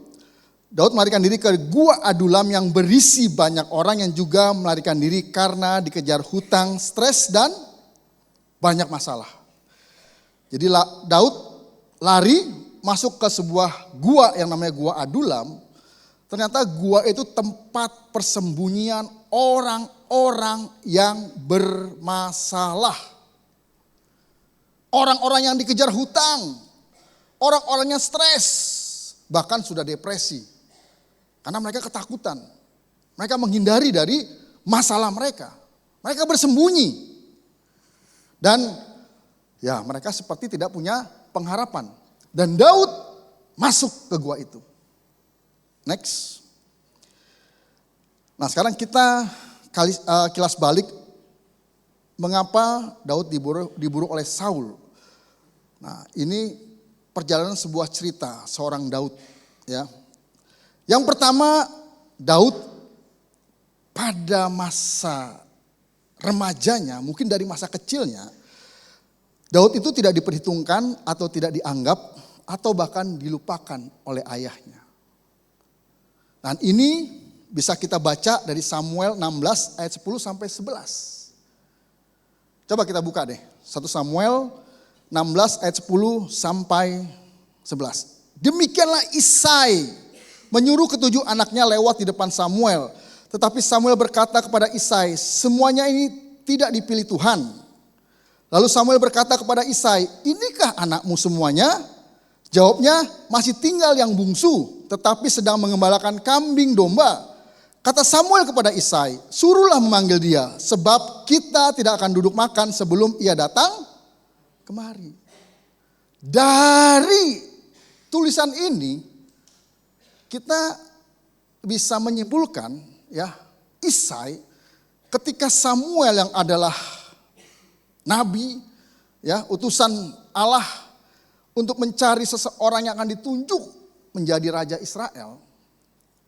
Daud melarikan diri ke gua Adulam yang berisi banyak orang yang juga melarikan diri karena dikejar hutang, stres, dan banyak masalah. Jadi Daud lari masuk ke sebuah gua yang namanya gua Adulam. Ternyata gua itu tempat persembunyian orang-orang yang bermasalah. Orang-orang yang dikejar hutang, orang-orang yang stres, bahkan sudah depresi. Karena mereka ketakutan. Mereka menghindari dari masalah mereka. Mereka bersembunyi. Dan ya mereka seperti tidak punya pengharapan. Dan Daud masuk ke gua itu. Next. Nah sekarang kita kilas balik. Mengapa Daud diburu oleh Saul. Nah ini perjalanan sebuah cerita seorang Daud. Ya. Yang pertama, Daud pada masa remajanya, mungkin dari masa kecilnya, Daud itu tidak diperhitungkan atau tidak dianggap atau bahkan dilupakan oleh ayahnya. Dan ini bisa kita baca dari Samuel 16 ayat 10 sampai 11. Coba kita buka deh, 1 Samuel 16 ayat 10 sampai 11. Demikianlah Isai menyuruh ketujuh anaknya lewat di depan Samuel. Tetapi Samuel berkata kepada Isai, semuanya ini tidak dipilih Tuhan. Lalu Samuel berkata kepada Isai, inikah anakmu semuanya? Jawabnya, masih tinggal yang bungsu, tetapi sedang mengembalakan kambing domba. Kata Samuel kepada Isai, suruhlah memanggil dia, sebab kita tidak akan duduk makan sebelum ia datang kemari. Dari tulisan ini, kita bisa menyimpulkan ya Isai ketika Samuel yang adalah nabi ya utusan Allah untuk mencari seseorang yang akan ditunjuk menjadi raja Israel.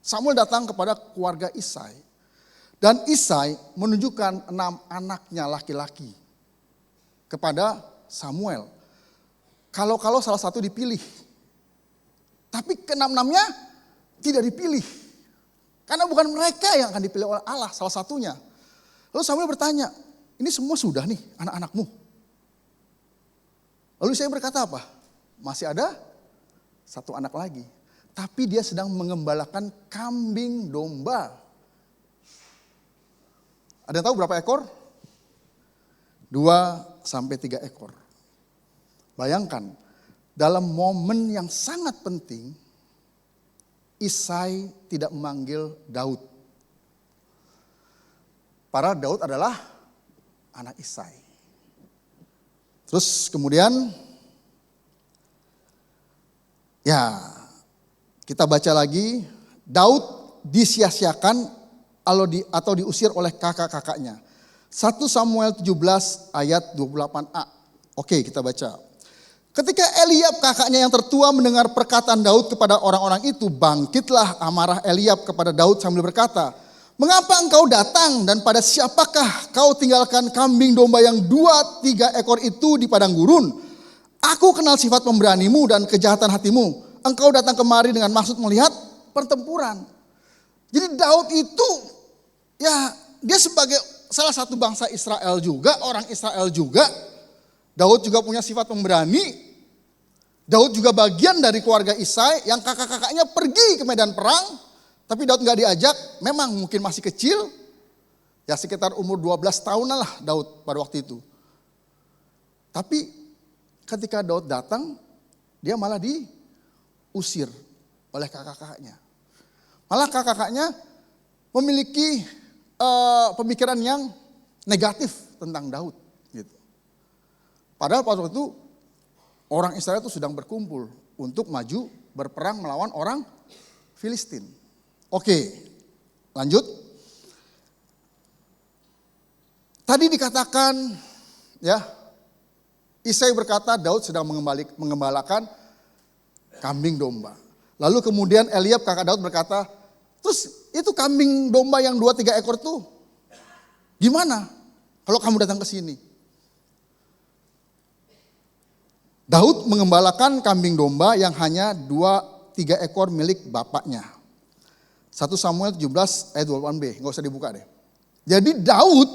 Samuel datang kepada keluarga Isai dan Isai menunjukkan 6 anaknya laki-laki kepada Samuel. Kalau salah satu dipilih. Tapi ke-6-6-nya tidak dipilih. Karena bukan mereka yang akan dipilih oleh Allah, salah satunya. Lalu Samuel bertanya, ini semua sudah nih anak-anakmu. Lalu saya berkata apa? Masih ada 1 anak lagi. Tapi dia sedang mengembalakan kambing domba. Ada yang tahu berapa ekor? 2-3 ekor. Bayangkan, dalam momen yang sangat penting, Isai tidak memanggil Daud. Padahal Daud adalah anak Isai. Terus kemudian, ya kita baca lagi, Daud disia-siakan atau diusir oleh kakak-kakaknya. 1 Samuel 17 ayat 28a. Oke, kita baca. Ketika Eliab kakaknya yang tertua mendengar perkataan Daud kepada orang-orang itu, bangkitlah amarah Eliab kepada Daud sambil berkata, mengapa engkau datang dan pada siapakah kau tinggalkan kambing domba yang 2-3 ekor itu di padang gurun? Aku kenal sifat pemberanimu dan kejahatan hatimu. Engkau datang kemari dengan maksud melihat pertempuran. Jadi Daud itu ya dia sebagai salah satu bangsa Israel juga, orang Israel juga. Daud juga punya sifat pemberani. Daud juga bagian dari keluarga Isai yang kakak-kakaknya pergi ke medan perang. Tapi Daud gak diajak, memang mungkin masih kecil. Ya sekitar umur 12 tahunan lah Daud pada waktu itu. Tapi ketika Daud datang, dia malah diusir oleh kakak-kakaknya. Malah kakak-kakaknya memiliki pemikiran yang negatif tentang Daud. Gitu. Padahal pada waktu itu orang Israel itu sedang berkumpul untuk maju berperang melawan orang Filistin. Oke, lanjut. Tadi dikatakan ya, Isai berkata Daud sedang mengembalakan kambing domba. Lalu kemudian Eliab kakak Daud berkata, terus itu kambing domba yang 2-3 ekor tuh gimana kalau kamu datang ke sini? Daud mengembalakan kambing domba yang hanya 2-3 ekor milik bapaknya. 1 Samuel 17 ayat 28b, gak usah dibuka deh. Jadi Daud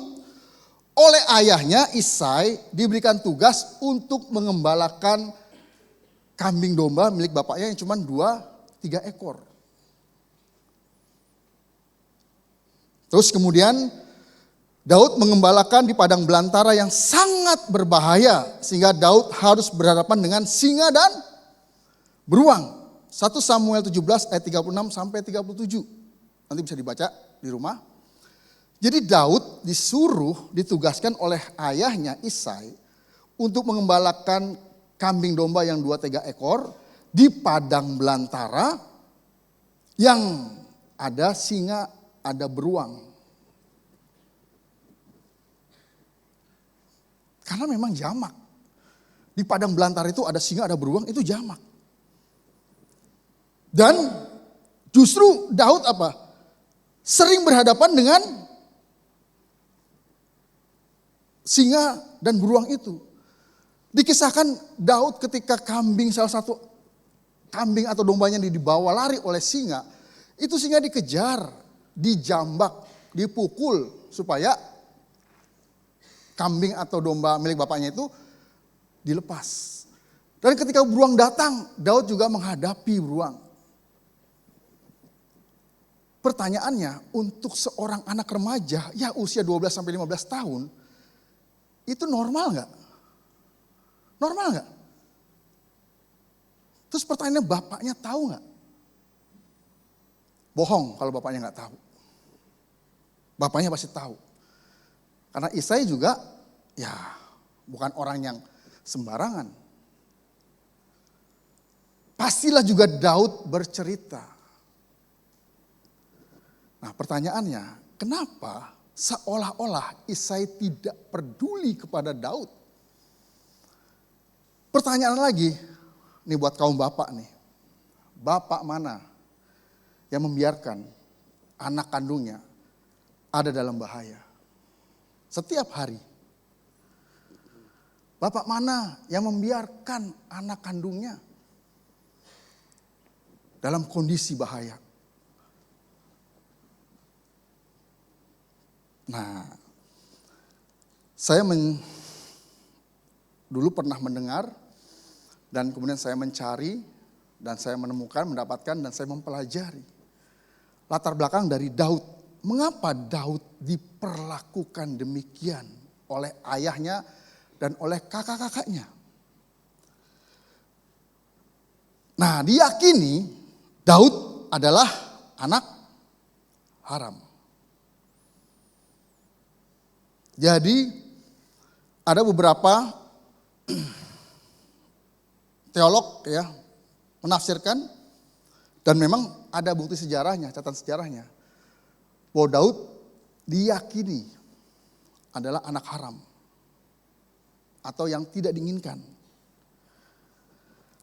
oleh ayahnya Isai diberikan tugas untuk mengembalakan kambing domba milik bapaknya yang cuma 2-3 ekor. Terus kemudian Daud mengembalakan di padang belantara yang sangat berbahaya sehingga Daud harus berhadapan dengan singa dan beruang. 1 Samuel 17 ayat 36 sampai 37. Nanti bisa dibaca di rumah. Jadi Daud ditugaskan oleh ayahnya Isai untuk mengembalakan kambing domba yang 2-3 ekor di padang belantara yang ada singa, ada beruang. Karena memang jamak. Di padang belantara itu ada singa, ada beruang, itu jamak. Dan justru Daud sering berhadapan dengan singa dan beruang itu. Dikisahkan Daud ketika salah satu kambing atau dombanya dibawa lari oleh singa. Itu singa dikejar, dijambak, dipukul supaya kambing atau domba milik bapaknya itu dilepas. Dan ketika beruang datang, Daud juga menghadapi beruang. Pertanyaannya, untuk seorang anak remaja, ya usia 12-15 tahun, itu normal nggak? Normal nggak? Terus pertanyaannya, bapaknya tahu nggak? Bohong kalau bapaknya nggak tahu. Bapaknya pasti tahu. Karena Isai juga ya bukan orang yang sembarangan. Pastilah juga Daud bercerita. Nah pertanyaannya, kenapa seolah-olah Isai tidak peduli kepada Daud? Pertanyaan lagi, nih buat kaum bapak nih. Bapak mana yang membiarkan anak kandungnya ada dalam bahaya? Setiap hari. Bapak mana yang membiarkan anak kandungnya dalam kondisi bahaya? Nah, saya dulu pernah mendengar dan kemudian saya mencari dan saya mendapatkan dan saya mempelajari latar belakang dari Daud. Mengapa Daud diperlakukan demikian oleh ayahnya dan oleh kakak-kakaknya? Nah, diyakini Daud adalah anak haram. Jadi ada beberapa teolog ya menafsirkan dan memang ada bukti sejarahnya, catatan sejarahnya. Bahwa Daud diyakini adalah anak haram atau yang tidak diinginkan.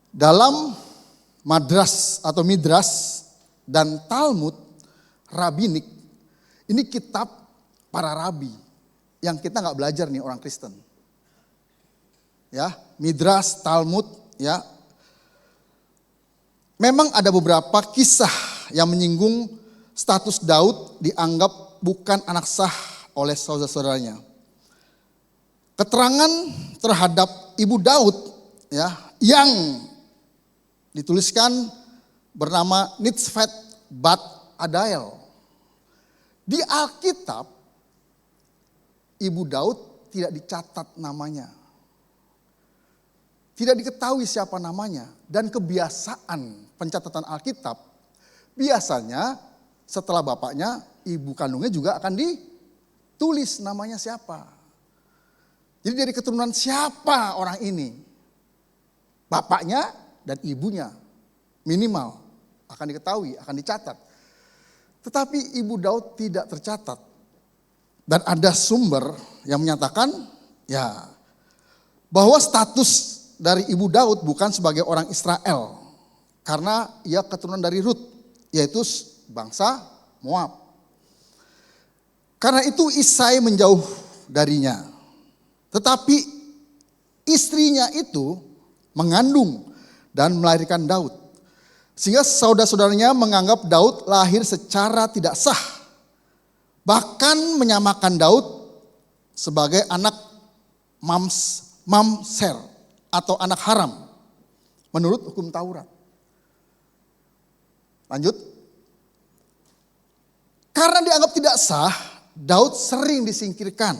Dalam Madras atau Midras dan Talmud Rabbinik, ini kitab para rabi yang kita nggak belajar nih orang Kristen. Ya, Midras, Talmud, ya. Memang ada beberapa kisah yang menyinggung status Daud dianggap bukan anak sah oleh saudara-saudaranya. Keterangan terhadap ibu Daud ya yang dituliskan bernama Nitzvet Bat Adael. Di Alkitab ibu Daud tidak dicatat namanya. Tidak diketahui siapa namanya dan kebiasaan pencatatan Alkitab biasanya setelah bapaknya, ibu kandungnya juga akan ditulis namanya siapa. Jadi dari keturunan siapa orang ini? Bapaknya dan ibunya minimal akan diketahui, akan dicatat. Tetapi ibu Daud tidak tercatat. Dan ada sumber yang menyatakan ya bahwa status dari ibu Daud bukan sebagai orang Israel. karena ia keturunan dari Rut, yaitu bangsa Moab. Karena itu Isai menjauh darinya. Tetapi istrinya itu mengandung dan melahirkan Daud. Sehingga saudara-saudaranya menganggap Daud lahir secara tidak sah. Bahkan menyamakan Daud sebagai anak mamser atau anak haram menurut hukum Taurat. Lanjut. Karena dianggap tidak sah, Daud sering disingkirkan.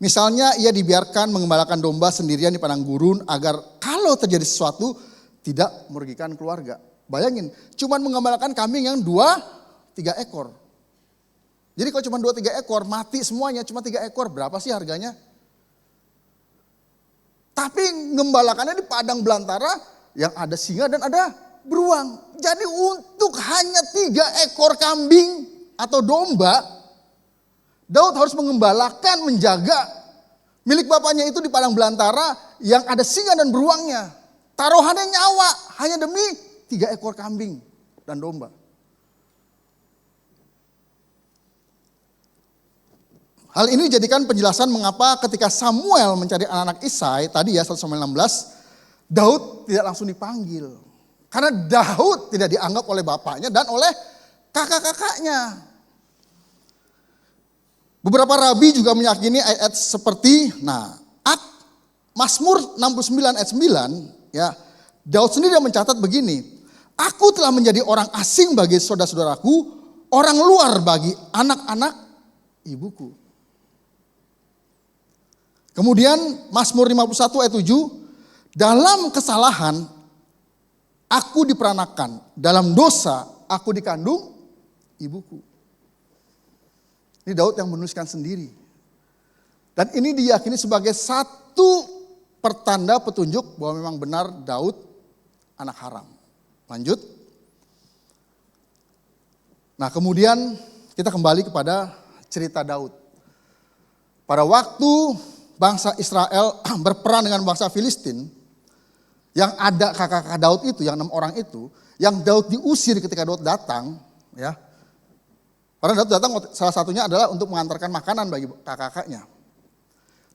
Misalnya ia dibiarkan mengembalakan domba sendirian di padang gurun agar kalau terjadi sesuatu tidak merugikan keluarga. Bayangin, cuman mengembalakan kambing yang 2-3 ekor. Jadi kalau cuma 2-3 ekor, mati semuanya, cuma 3 ekor, berapa sih harganya? Tapi ngembalakannya di padang belantara yang ada singa dan ada beruang. Jadi untuk hanya 3 ekor kambing atau domba, Daud harus mengembalakan, menjaga milik bapaknya itu di padang belantara yang ada singa dan beruangnya. Taruhannya nyawa hanya demi 3 ekor kambing dan domba. Hal ini dijadikan penjelasan mengapa ketika Samuel mencari anak-anak Isai, tadi ya 1 Samuel 16, Daud tidak langsung dipanggil. Karena Daud tidak dianggap oleh bapaknya dan oleh kakak-kakaknya. Beberapa rabi juga meyakini ayat seperti, Mazmur 69 ayat 9, ya, Daud sendiri mencatat begini, aku telah menjadi orang asing bagi saudara-saudaraku, orang luar bagi anak-anak ibuku. Kemudian Mazmur 51 ayat 7, dalam kesalahan aku diperanakan, dalam dosa aku dikandung ibuku. Ini Daud yang menuliskan sendiri. Dan ini diyakini sebagai satu pertanda petunjuk bahwa memang benar Daud anak haram. Lanjut. Nah, kemudian kita kembali kepada cerita Daud. Pada waktu bangsa Israel berperang dengan bangsa Filistin, yang ada kakak-kakak Daud itu, yang 6 orang itu, yang Daud diusir ketika Daud datang, ya. Karena Daud datang salah satunya adalah untuk mengantarkan makanan bagi kakak-kakaknya.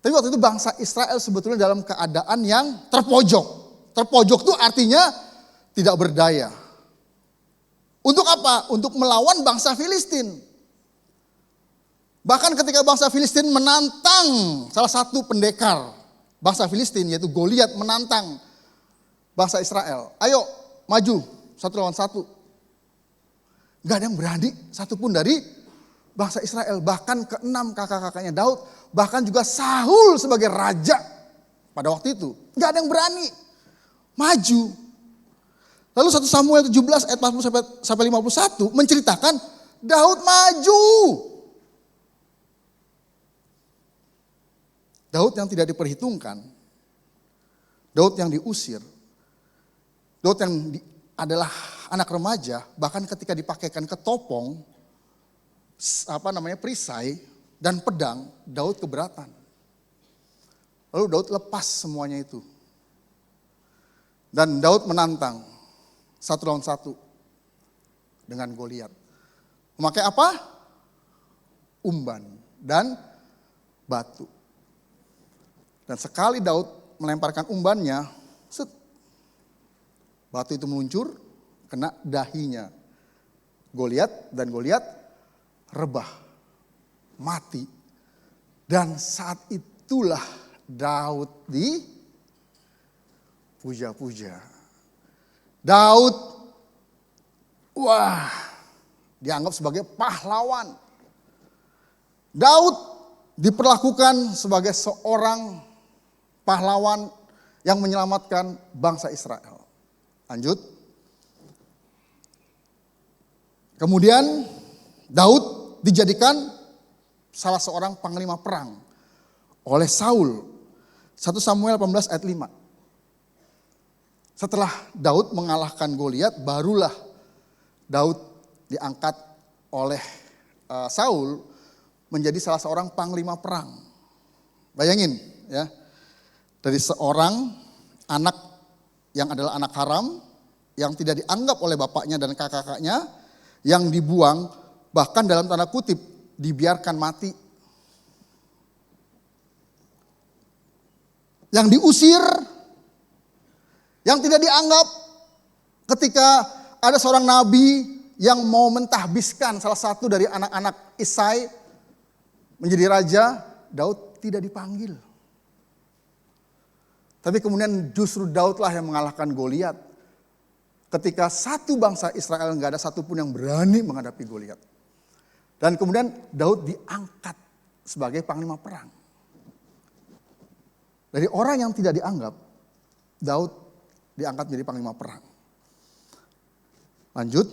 Tapi waktu itu bangsa Israel sebetulnya dalam keadaan yang terpojok. Terpojok itu artinya tidak berdaya. Untuk apa? Untuk melawan bangsa Filistin. Bahkan ketika bangsa Filistin menantang salah satu pendekar bangsa Filistin, yaitu Goliat, menantang bangsa Israel. Ayo maju 1 lawan 1. Gak ada yang berani satupun dari bangsa Israel. Bahkan ke-6 kakak-kakaknya Daud, bahkan juga Saul sebagai raja pada waktu itu. Gak ada yang berani maju. Lalu 1 Samuel 17 ayat 40 sampai 51 menceritakan Daud maju. Daud yang tidak diperhitungkan, Daud yang diusir, Daud yang adalah anak remaja, bahkan ketika dipakaikan ketopong, perisai dan pedang, Daud keberatan. Lalu Daud lepas semuanya itu. Dan Daud menantang 1 lawan 1 dengan Goliat. Memakai apa? Umban dan batu. Dan sekali Daud melemparkan umbannya, batu itu meluncur, kena dahinya Goliat, dan Goliat rebah, mati. Dan saat itulah Daud dipuja-puja. Daud, dianggap sebagai pahlawan. Daud diperlakukan sebagai seorang pahlawan yang menyelamatkan bangsa Israel. Lanjut. Kemudian Daud dijadikan salah seorang panglima perang oleh Saul. 1 Samuel 18 ayat 5. Setelah Daud mengalahkan Goliat, barulah Daud diangkat oleh Saul menjadi salah seorang panglima perang. Bayangin ya. Dari seorang anak yang adalah anak haram, yang tidak dianggap oleh bapaknya dan kakak-kakaknya, yang dibuang, bahkan dalam tanda kutip dibiarkan mati. Yang diusir, yang tidak dianggap ketika ada seorang nabi yang mau mentahbiskan salah satu dari anak-anak Isai menjadi raja, Daud tidak dipanggil. Tapi kemudian justru Daudlah yang mengalahkan Goliat. Ketika satu bangsa Israel nggak ada satupun yang berani menghadapi Goliat. Dan kemudian Daud diangkat sebagai panglima perang. Dari orang yang tidak dianggap, Daud diangkat menjadi panglima perang. Lanjut.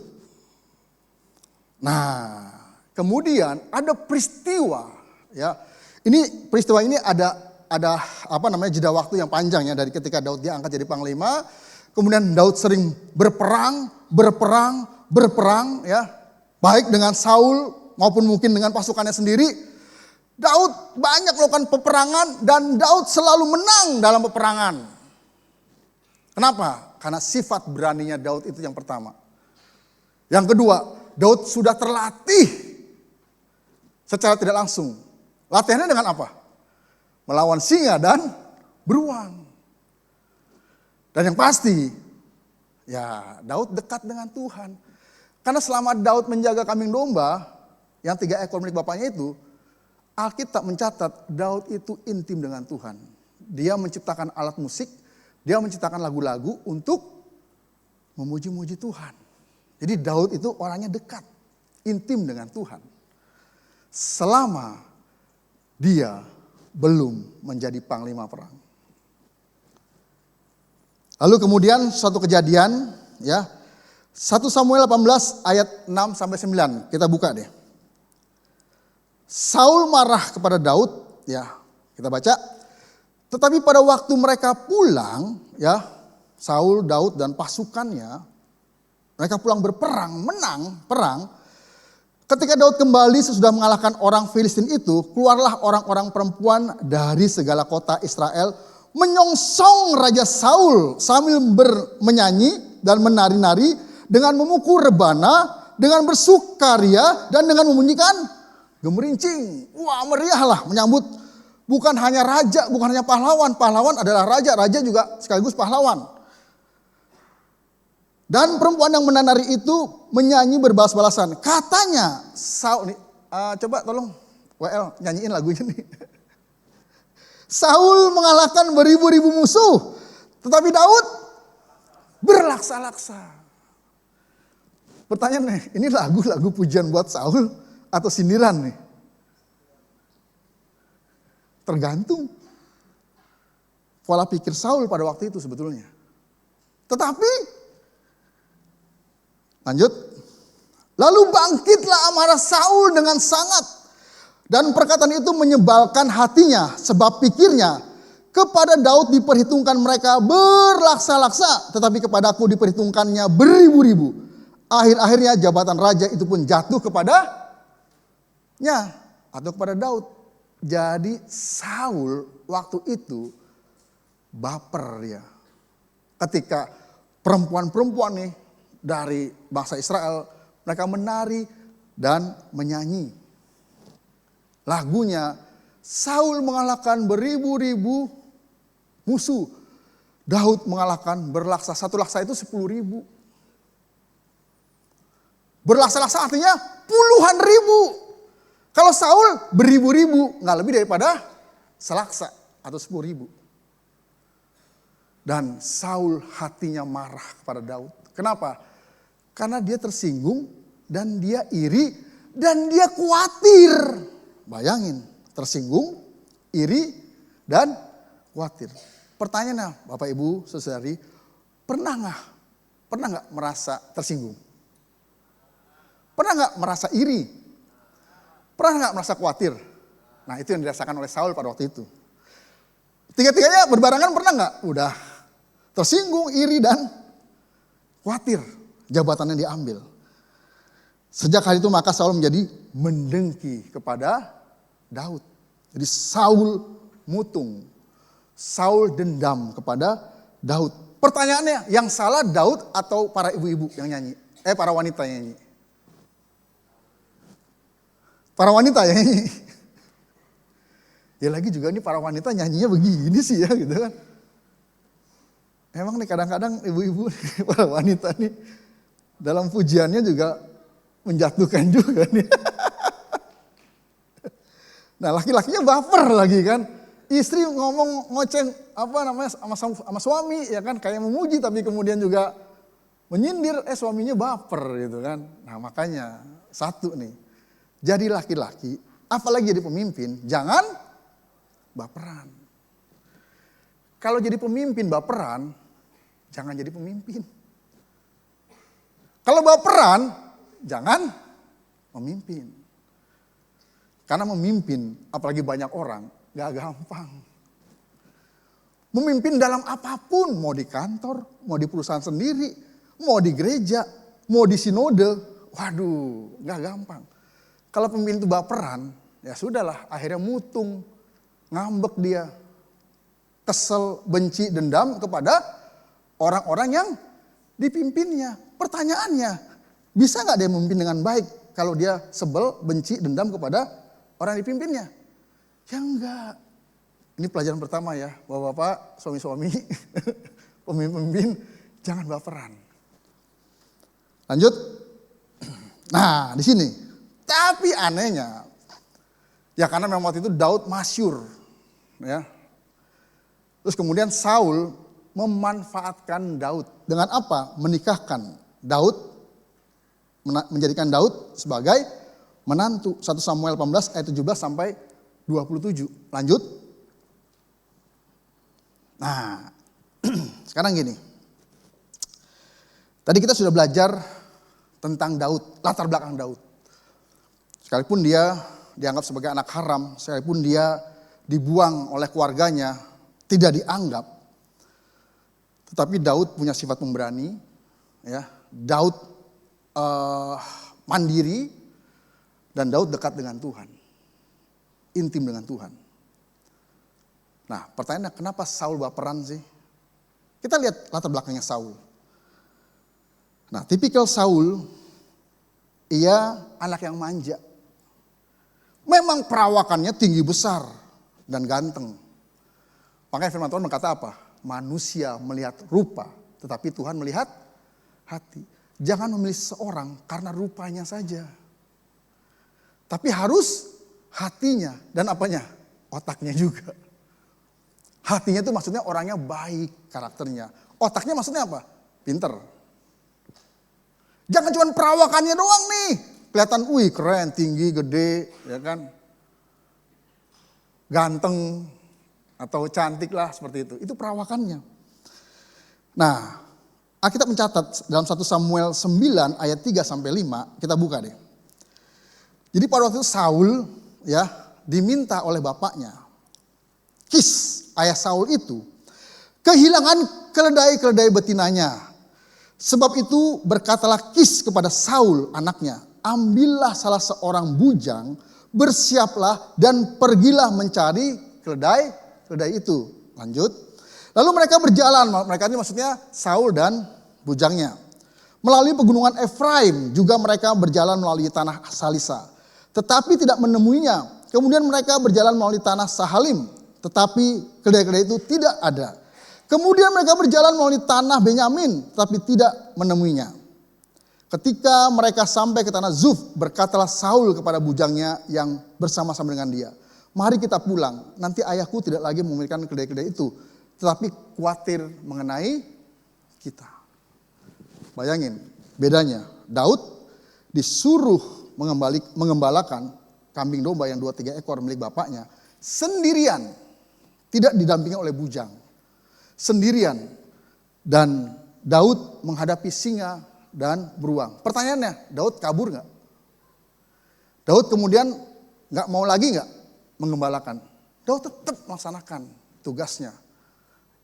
Nah, kemudian ada peristiwa, ya. Ini peristiwa ini ada jeda waktu yang panjang ya, dari ketika Daud diangkat jadi panglima, kemudian Daud sering berperang ya, baik dengan Saul maupun mungkin dengan pasukannya sendiri. Daud banyak melakukan peperangan dan Daud selalu menang dalam peperangan. Kenapa? Karena sifat beraninya Daud itu yang pertama. Yang kedua, Daud sudah terlatih secara tidak langsung. Latihannya dengan apa? Melawan singa dan beruang. Dan yang pasti, ya Daud dekat dengan Tuhan. Karena selama Daud menjaga kambing domba, yang 3 ekor milik bapaknya itu, Alkitab mencatat Daud itu intim dengan Tuhan. Dia menciptakan alat musik, dia menciptakan lagu-lagu untuk memuji-muji Tuhan. Jadi Daud itu orangnya dekat, intim dengan Tuhan. Selama dia belum menjadi panglima perang. Lalu kemudian suatu kejadian, ya, 1 Samuel 18 ayat 6 sampai 9, kita buka deh. Saul marah kepada Daud, ya, kita baca. Tetapi pada waktu mereka pulang, ya, Saul, Daud dan pasukannya, mereka pulang berperang, menang perang. Ketika Daud kembali sesudah mengalahkan orang Filistin itu, keluarlah orang-orang perempuan dari segala kota Israel menyongsong Raja Saul sambil menyanyi dan menari-nari dengan memukul rebana, dengan bersukaria dan dengan membunyikan gemerincing. Wah, meriahlah menyambut bukan hanya raja, bukan hanya pahlawan. Pahlawan adalah raja, raja juga sekaligus pahlawan. Dan perempuan yang menari itu menyanyi berbalas-balasan. Katanya, Saul, coba tolong WL nyanyiin lagunya nih. Saul mengalahkan beribu-ribu musuh, tetapi Daud berlaksa-laksa. Pertanyaan nih, ini lagu-lagu pujian buat Saul atau sindiran nih? Tergantung pola pikir Saul pada waktu itu sebetulnya. Tetapi, lanjut. Lalu bangkitlah amarah Saul dengan sangat. Dan perkataan itu menyebalkan hatinya, sebab pikirnya, kepada Daud diperhitungkan mereka berlaksa-laksa, tetapi kepadaku diperhitungkannya beribu-ribu. Akhir-akhirnya jabatan raja itu pun jatuh kepadanya atau kepada Daud. Jadi Saul waktu itu baper dia. Ketika perempuan-perempuan nih dari bangsa Israel, mereka menari dan menyanyi. Lagunya, Saul mengalahkan beribu-ribu musuh. Daud mengalahkan berlaksa. Satu laksa itu 10.000. Berlaksa-laksa artinya puluhan ribu. Kalau Saul beribu-ribu, nggak lebih daripada selaksa atau 10.000. Dan Saul hatinya marah kepada Daud. Kenapa? Karena dia tersinggung dan dia iri dan dia khawatir. Bayangin, tersinggung, iri, dan khawatir. Pertanyaannya, Bapak Ibu, Saudari, pernah nggak merasa tersinggung? Pernah nggak merasa iri? Pernah nggak merasa khawatir? Nah, itu yang dirasakan oleh Saul pada waktu itu. Tiga-tiganya berbarengan pernah nggak? Udah tersinggung, iri, dan khawatir. Jabatannya diambil. Sejak hari itu maka Saul menjadi mendengki kepada Daud. Jadi Saul mutung. Saul dendam kepada Daud. Pertanyaannya, yang salah Daud atau para ibu-ibu yang nyanyi? Para wanita yang nyanyi. Para wanita yang nyanyi. Ya lagi juga nih para wanita nyanyinya begini sih ya gitu kan. Emang nih kadang-kadang ibu-ibu para wanita nih dalam pujiannya juga menjatuhkan juga nih. Nah laki-lakinya baper lagi kan. Istri ngomong ngoceng sama suami ya kan, kayak memuji tapi kemudian juga menyindir, suaminya baper gitu kan. Nah makanya satu nih, jadi laki-laki apalagi jadi pemimpin jangan baperan. Kalau jadi pemimpin baperan, jangan jadi pemimpin. Kalau baperan, jangan memimpin. Karena memimpin, apalagi banyak orang, gak gampang. Memimpin dalam apapun, mau di kantor, mau di perusahaan sendiri, mau di gereja, mau di sinode, waduh gak gampang. Kalau pemimpin itu baperan, ya sudahlah akhirnya mutung, ngambek dia, kesel, benci, dendam kepada orang-orang yang dipimpinnya. Pertanyaannya, bisa gak dia memimpin dengan baik kalau dia sebel, benci, dendam kepada orang yang dipimpinnya? Ya enggak. Ini pelajaran pertama ya, bapak-bapak, suami-suami, pemimpin, jangan baperan. Lanjut. Nah, di sini. Tapi anehnya, ya karena memang waktu itu Daud masyhur, ya. Terus kemudian Saul memanfaatkan Daud dengan apa? Menikahkan Daud, menjadikan Daud sebagai menantu. 1 Samuel 18 ayat 17 sampai 27. Lanjut. Nah, sekarang gini. Tadi kita sudah belajar tentang Daud, latar belakang Daud. Sekalipun dia dianggap sebagai anak haram, sekalipun dia dibuang oleh keluarganya, tidak dianggap. Tetapi Daud punya sifat pemberani, ya. Daud mandiri, dan Daud dekat dengan Tuhan, intim dengan Tuhan. Nah, pertanyaannya kenapa Saul baperan sih? Kita lihat latar belakangnya Saul. Nah, tipikal Saul, ia anak yang manja. Memang perawakannya tinggi besar dan ganteng. Makanya firman Tuhan berkata apa? Manusia melihat rupa, tetapi Tuhan melihat hati. Jangan memilih seorang karena rupanya saja. Tapi harus hatinya dan apanya? Otaknya juga. Hatinya itu maksudnya orangnya baik karakternya. Otaknya maksudnya apa? Pinter. Jangan cuma perawakannya doang nih. Kelihatan, wih keren, tinggi, gede, ya kan. Ganteng atau cantik lah seperti itu. Itu perawakannya. Nah, Alkitab mencatat dalam 1 Samuel 9 ayat 3 sampai 5, kita buka deh. Jadi pada waktu itu Saul ya diminta oleh bapaknya, Kis, ayah Saul itu, kehilangan keledai-keledai betinanya. Sebab itu berkatalah Kis kepada Saul anaknya, ambillah salah seorang bujang, bersiaplah dan pergilah mencari keledai itu. Lanjut. Lalu mereka berjalan, mereka ini maksudnya Saul dan bujangnya. Melalui pegunungan Efraim, juga mereka berjalan melalui tanah Salisa. Tetapi tidak menemuinya. Kemudian mereka berjalan melalui tanah Sahalim. Tetapi keledai-keledai itu tidak ada. Kemudian mereka berjalan melalui tanah Benyamin, tapi tidak menemuinya. Ketika mereka sampai ke tanah Zuf, berkatalah Saul kepada bujangnya yang bersama-sama dengan dia, mari kita pulang, nanti ayahku tidak lagi memiliki keledai-keledai itu, tetapi khawatir mengenai kita. Bayangin, bedanya, Daud disuruh mengembalakan kambing domba yang 2-3 ekor milik bapaknya, sendirian, tidak didampingi oleh bujang. Sendirian, dan Daud menghadapi singa dan beruang. Pertanyaannya, Daud kabur nggak? Daud kemudian nggak mau lagi nggak mengembalakan? Daud tetap melaksanakan tugasnya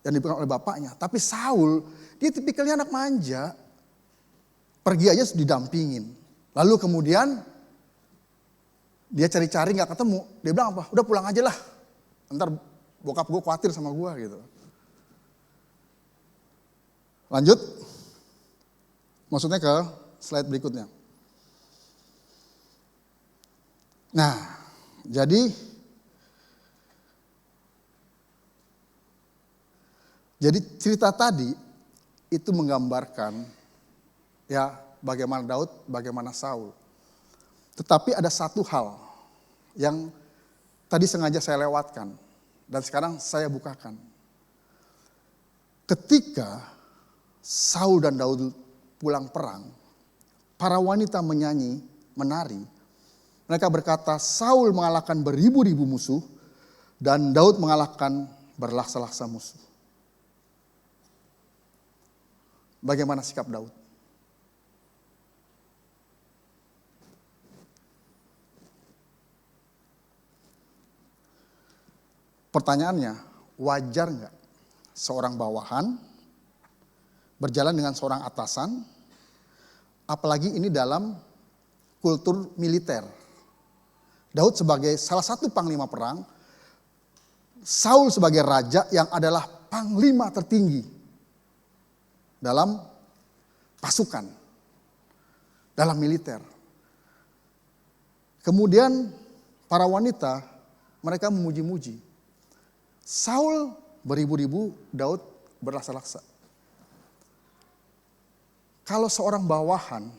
yang diberikan oleh bapaknya. Tapi Saul, dia tipikalnya anak manja, pergi aja didampingin. Lalu kemudian dia cari-cari nggak ketemu, dia bilang apa? Udah pulang aja lah, ntar bokap gue khawatir sama gue gitu. Lanjut. Maksudnya ke slide berikutnya. Nah, jadi cerita tadi itu menggambarkan ya bagaimana Daud, bagaimana Saul. Tetapi ada satu hal yang tadi sengaja saya lewatkan dan sekarang saya bukakan. Ketika Saul dan Daud pulang perang, para wanita menyanyi, menari. Mereka berkata, Saul mengalahkan beribu-ribu musuh dan Daud mengalahkan berlaksa-laksa musuh. Bagaimana sikap Daud? Pertanyaannya, wajar nggak seorang bawahan berjalan dengan seorang atasan, apalagi ini dalam kultur militer. Daud sebagai salah satu panglima perang, Saul sebagai raja yang adalah panglima tertinggi dalam pasukan, dalam militer. Kemudian para wanita, mereka memuji-muji. Saul beribu-ribu, Daud berlaksa-laksa. Kalau seorang bawahan,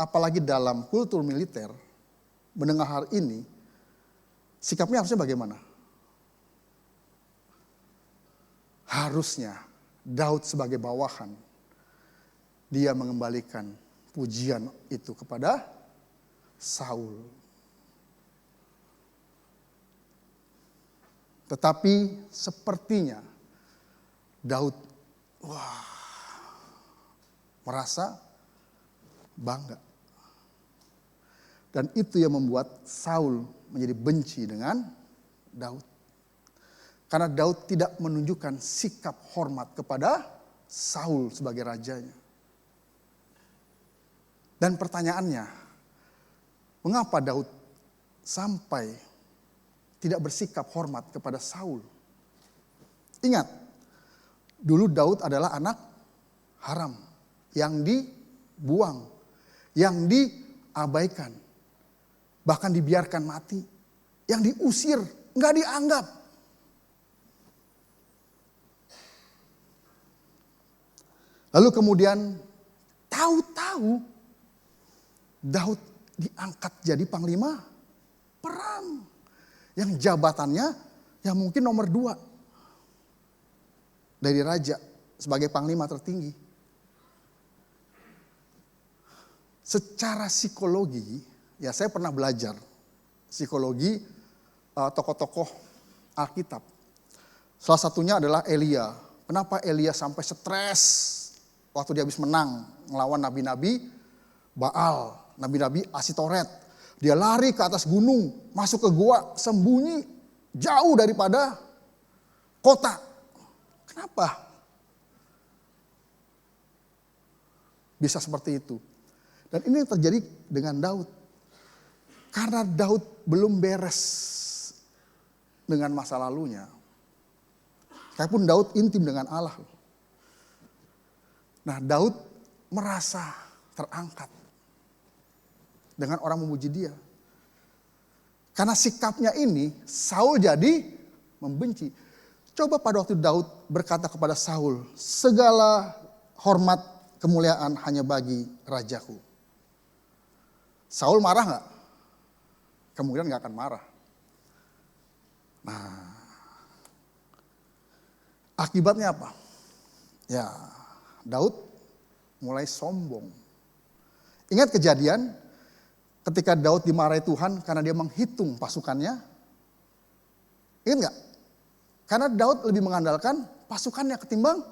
apalagi dalam kultur militer, mendengar hal ini, sikapnya harusnya bagaimana? Harusnya Daud sebagai bawahan, dia mengembalikan pujian itu kepada Saul. Tetapi sepertinya Daud merasa bangga. Dan itu yang membuat Saul menjadi benci dengan Daud. Karena Daud tidak menunjukkan sikap hormat kepada Saul sebagai rajanya. Dan pertanyaannya, mengapa Daud sampai tidak bersikap hormat kepada Saul? Ingat, dulu Daud adalah anak haram yang dibuang, yang diabaikan, bahkan dibiarkan mati, yang diusir, nggak dianggap. Lalu kemudian tahu-tahu Daud diangkat jadi panglima perang. Yang jabatannya yang mungkin nomor 2 dari raja sebagai panglima tertinggi. Secara psikologi, ya saya pernah belajar psikologi tokoh-tokoh Alkitab. Salah satunya adalah Elia. Kenapa Elia sampai stres waktu dia habis menang melawan nabi-nabi Baal, nabi-nabi Asitoret. Dia lari ke atas gunung, masuk ke gua, sembunyi jauh daripada kota. Kenapa? Bisa seperti itu. Dan ini yang terjadi dengan Daud. Karena Daud belum beres dengan masa lalunya. Sekalipun Daud intim dengan Allah. Nah, Daud merasa terangkat dengan orang memuji dia. Karena sikapnya ini, Saul jadi membenci. Coba pada waktu Daud berkata kepada Saul, segala hormat kemuliaan hanya bagi rajaku. Saul marah gak? Kemungkinan gak akan marah. Nah, akibatnya apa? Ya, Daud mulai sombong. Ingat kejadian ketika Daud dimarahi Tuhan karena dia menghitung pasukannya. Ingat gak? Karena Daud lebih mengandalkan pasukannya ketimbang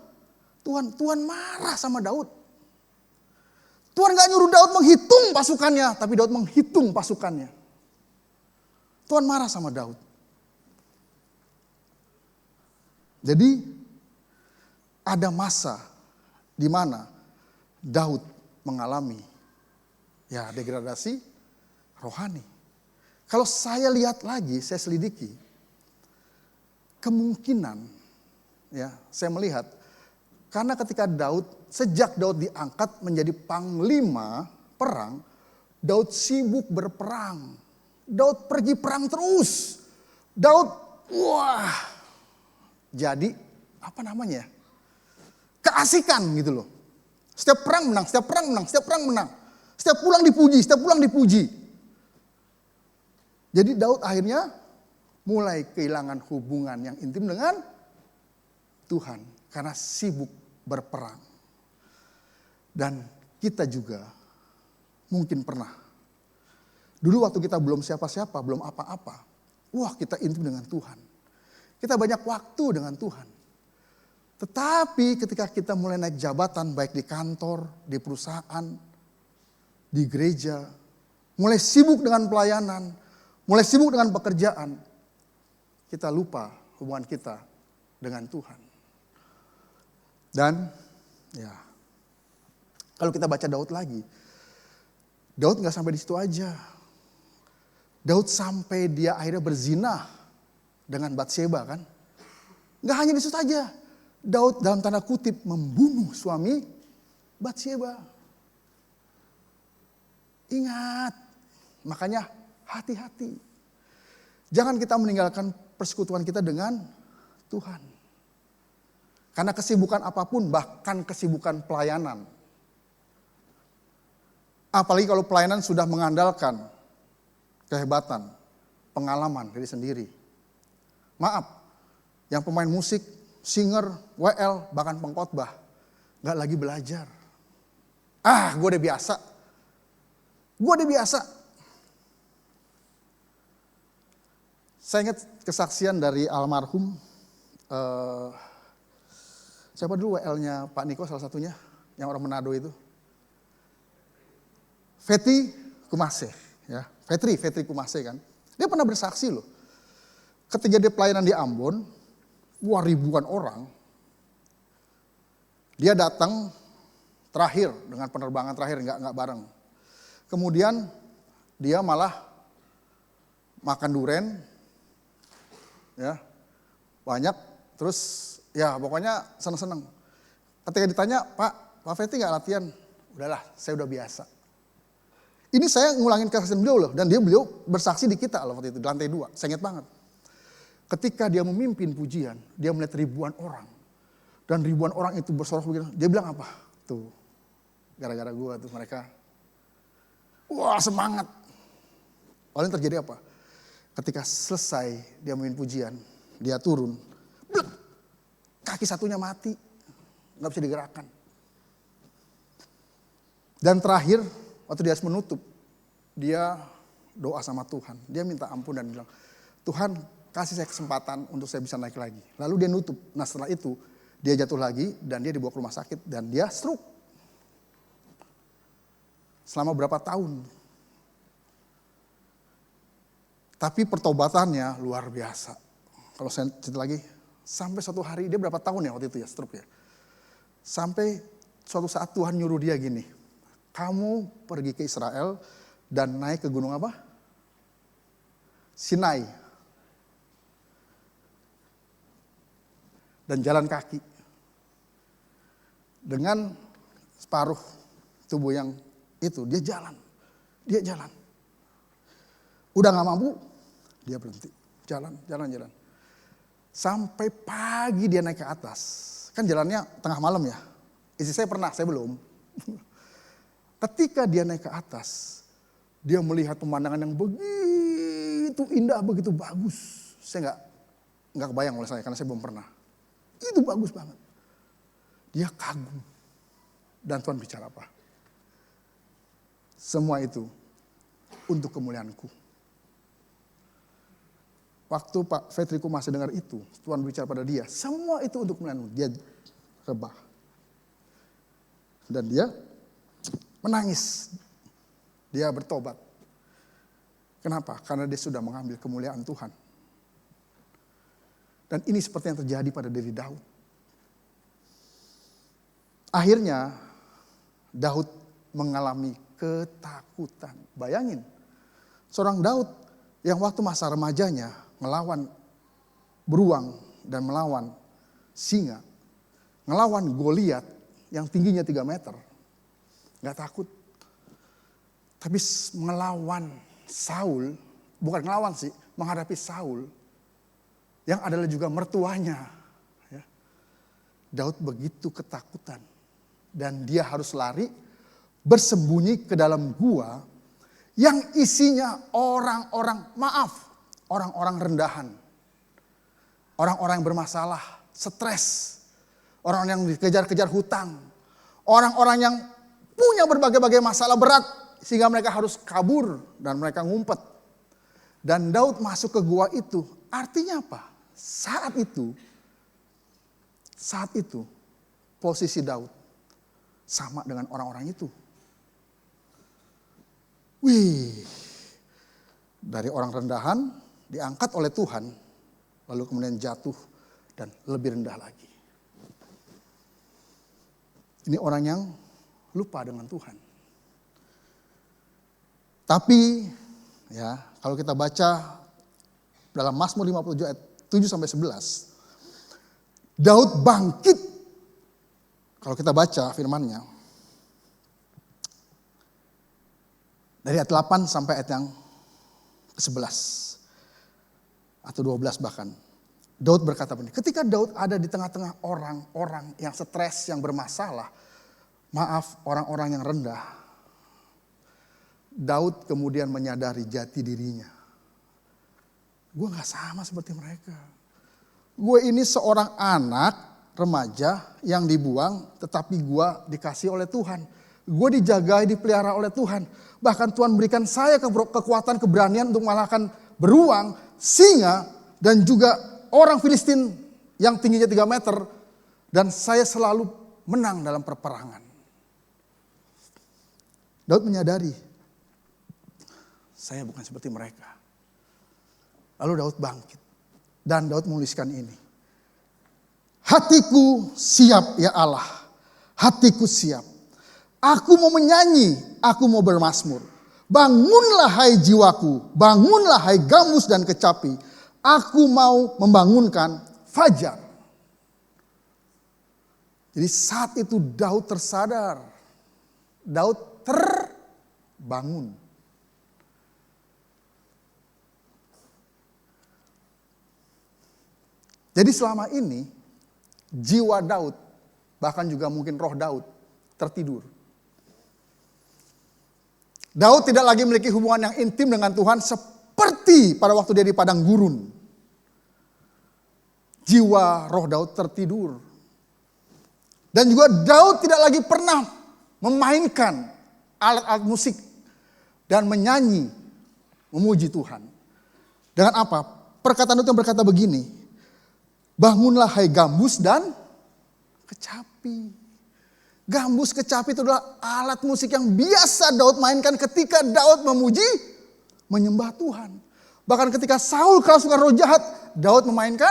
Tuhan. Tuhan marah sama Daud. Tuhan gak nyuruh Daud menghitung pasukannya, tapi Daud menghitung pasukannya. Tuhan marah sama Daud. Jadi ada masa di mana Daud mengalami degradasi rohani. Kalau saya lihat lagi, saya selidiki, kemungkinan saya melihat Karena ketika sejak Daud diangkat menjadi panglima perang, Daud sibuk berperang. Daud pergi perang terus. Daud, jadi apa namanya? Keasikan gitu loh. Setiap perang menang, setiap perang menang, setiap perang menang. Setiap pulang dipuji, setiap pulang dipuji. Jadi Daud akhirnya mulai kehilangan hubungan yang intim dengan Tuhan. Karena sibuk berperang. Dan kita juga mungkin pernah. Dulu waktu kita belum siapa-siapa, belum apa-apa. Kita intim dengan Tuhan. Kita banyak waktu dengan Tuhan. Tetapi ketika kita mulai naik jabatan baik di kantor, di perusahaan, di gereja. Mulai sibuk dengan pelayanan, mulai sibuk dengan pekerjaan. Kita lupa hubungan kita dengan Tuhan. Dan kalau kita baca Daud lagi, Daud gak sampai di situ aja. Daud sampai dia akhirnya berzina dengan Batseba kan. Gak hanya di situ saja. Daud dalam tanda kutip membunuh suami Batseba. Ingat, makanya hati-hati. Jangan kita meninggalkan persekutuan kita dengan Tuhan. Karena kesibukan apapun, bahkan kesibukan pelayanan. Apalagi kalau pelayanan sudah mengandalkan kehebatan, pengalaman diri sendiri. Maaf, yang pemain musik, singer, WL, bahkan pengkhotbah, gak lagi belajar. Gue udah biasa. Saya ingat kesaksian dari almarhum, siapa dulu WL-nya Pak Niko salah satunya, yang orang Manado itu. Fetri Kumase, ya. Fetri Kumase kan. Dia pernah bersaksi loh. Ketika dia pelayanan di Ambon, ribuan orang. Dia datang terakhir dengan penerbangan terakhir nggak bareng. Kemudian dia malah makan duren, ya banyak. Terus ya pokoknya seneng-seneng. Ketika ditanya, Pak Fetri nggak latihan? Udahlah, saya udah biasa. Ini saya ngulangin kesaksian beliau loh. Dan beliau bersaksi di kita loh waktu itu, di lantai 2. Saya ingat banget. Ketika dia memimpin pujian, dia melihat ribuan orang. Dan ribuan orang itu bersorak begitu. Dia bilang apa? Tuh, gara-gara gua tuh mereka. Semangat. Lalu yang terjadi apa? Ketika selesai dia memimpin pujian, dia turun. Blek, kaki satunya mati. Gak bisa digerakkan. Dan terakhir, waktu dia menutup, dia doa sama Tuhan. Dia minta ampun dan bilang, Tuhan kasih saya kesempatan untuk saya bisa naik lagi. Lalu dia nutup. Nah setelah itu, dia jatuh lagi dan dia dibawa ke rumah sakit dan dia stroke. Selama berapa tahun. Tapi pertobatannya luar biasa. Kalau saya cerita lagi, sampai suatu hari, dia berapa tahun ya waktu itu ya stroke ya. Sampai suatu saat Tuhan nyuruh dia gini, kamu pergi ke Israel dan naik ke gunung apa? Sinai. Dan jalan kaki. Dengan separuh tubuh yang itu, dia jalan. Udah gak mampu, dia berhenti. Jalan. Sampai pagi dia naik ke atas. Kan jalannya tengah malam ya. Istri saya pernah, saya belum. Ketika dia naik ke atas, dia melihat pemandangan yang begitu indah, begitu bagus. Saya nggak kebayang oleh saya karena saya belum pernah. Itu bagus banget. Dia kagum. Dan Tuhan bicara apa? Semua itu untuk kemuliaanku. Waktu Pak Fetri Kumase dengar itu, Tuhan bicara pada dia, semua itu untuk kemuliaanmu. Dia rebah. Dan dia menangis. Dia bertobat. Kenapa? Karena dia sudah mengambil kemuliaan Tuhan. Dan ini seperti yang terjadi pada diri Daud. Akhirnya Daud mengalami ketakutan. Bayangin, seorang Daud yang waktu masa remajanya melawan beruang dan melawan singa. ngelawan Goliat yang tingginya 3 meter. Gak takut. Tapi ngelawan Saul, bukan ngelawan sih, menghadapi Saul yang adalah juga mertuanya. Ya. Daud begitu ketakutan dan dia harus lari bersembunyi ke dalam gua yang isinya orang-orang rendahan. Orang-orang yang bermasalah, stres, orang yang dikejar-kejar hutang, orang-orang yang punya berbagai-bagai masalah berat sehingga mereka harus kabur dan mereka ngumpet. Dan Daud masuk ke gua itu, artinya apa? Saat itu posisi Daud sama dengan orang-orang itu. Wih, dari orang rendahan diangkat oleh Tuhan, lalu kemudian jatuh dan lebih rendah lagi. Ini orang yang lupa dengan Tuhan. Tapi ya, kalau kita baca dalam Mazmur 57 ayat 7 sampai 11, Daud bangkit. Kalau kita baca firman-Nya dari ayat 8 sampai ayat yang ke-11 atau 12 bahkan. Daud berkata begini, ketika Daud ada di tengah-tengah orang-orang yang stres, yang bermasalah, orang-orang yang rendah, Daud kemudian menyadari jati dirinya. Gue gak sama seperti mereka. Gue ini seorang anak remaja yang dibuang, tetapi gue dikasih oleh Tuhan. Gue dijagai, dipelihara oleh Tuhan. Bahkan Tuhan berikan saya kekuatan, keberanian untuk mengalahkan beruang, singa, dan juga orang Filistin yang tingginya 3 meter. Dan saya selalu menang dalam peperangan. Daud menyadari, saya bukan seperti mereka. Lalu Daud bangkit. Dan Daud menuliskan ini. Hatiku siap ya Allah. Hatiku siap. Aku mau menyanyi, aku mau bermazmur. Bangunlah hai jiwaku, bangunlah hai gambus dan kecapi. Aku mau membangunkan fajar. Jadi saat itu Daud tersadar. Daud terbangun. Jadi selama ini jiwa Daud, bahkan juga mungkin roh Daud tertidur. Daud tidak lagi memiliki hubungan yang intim dengan Tuhan seperti pada waktu dia di padang gurun. Jiwa roh Daud tertidur. Dan juga Daud tidak lagi pernah memainkan alat-alat musik dan menyanyi, memuji Tuhan. Dengan apa? Perkataan Daud yang berkata begini, bangunlah hai gambus dan kecapi. Gambus, kecapi itu adalah alat musik yang biasa Daud mainkan ketika Daud memuji, menyembah Tuhan. Bahkan ketika Saul kerasukan roh jahat, Daud memainkan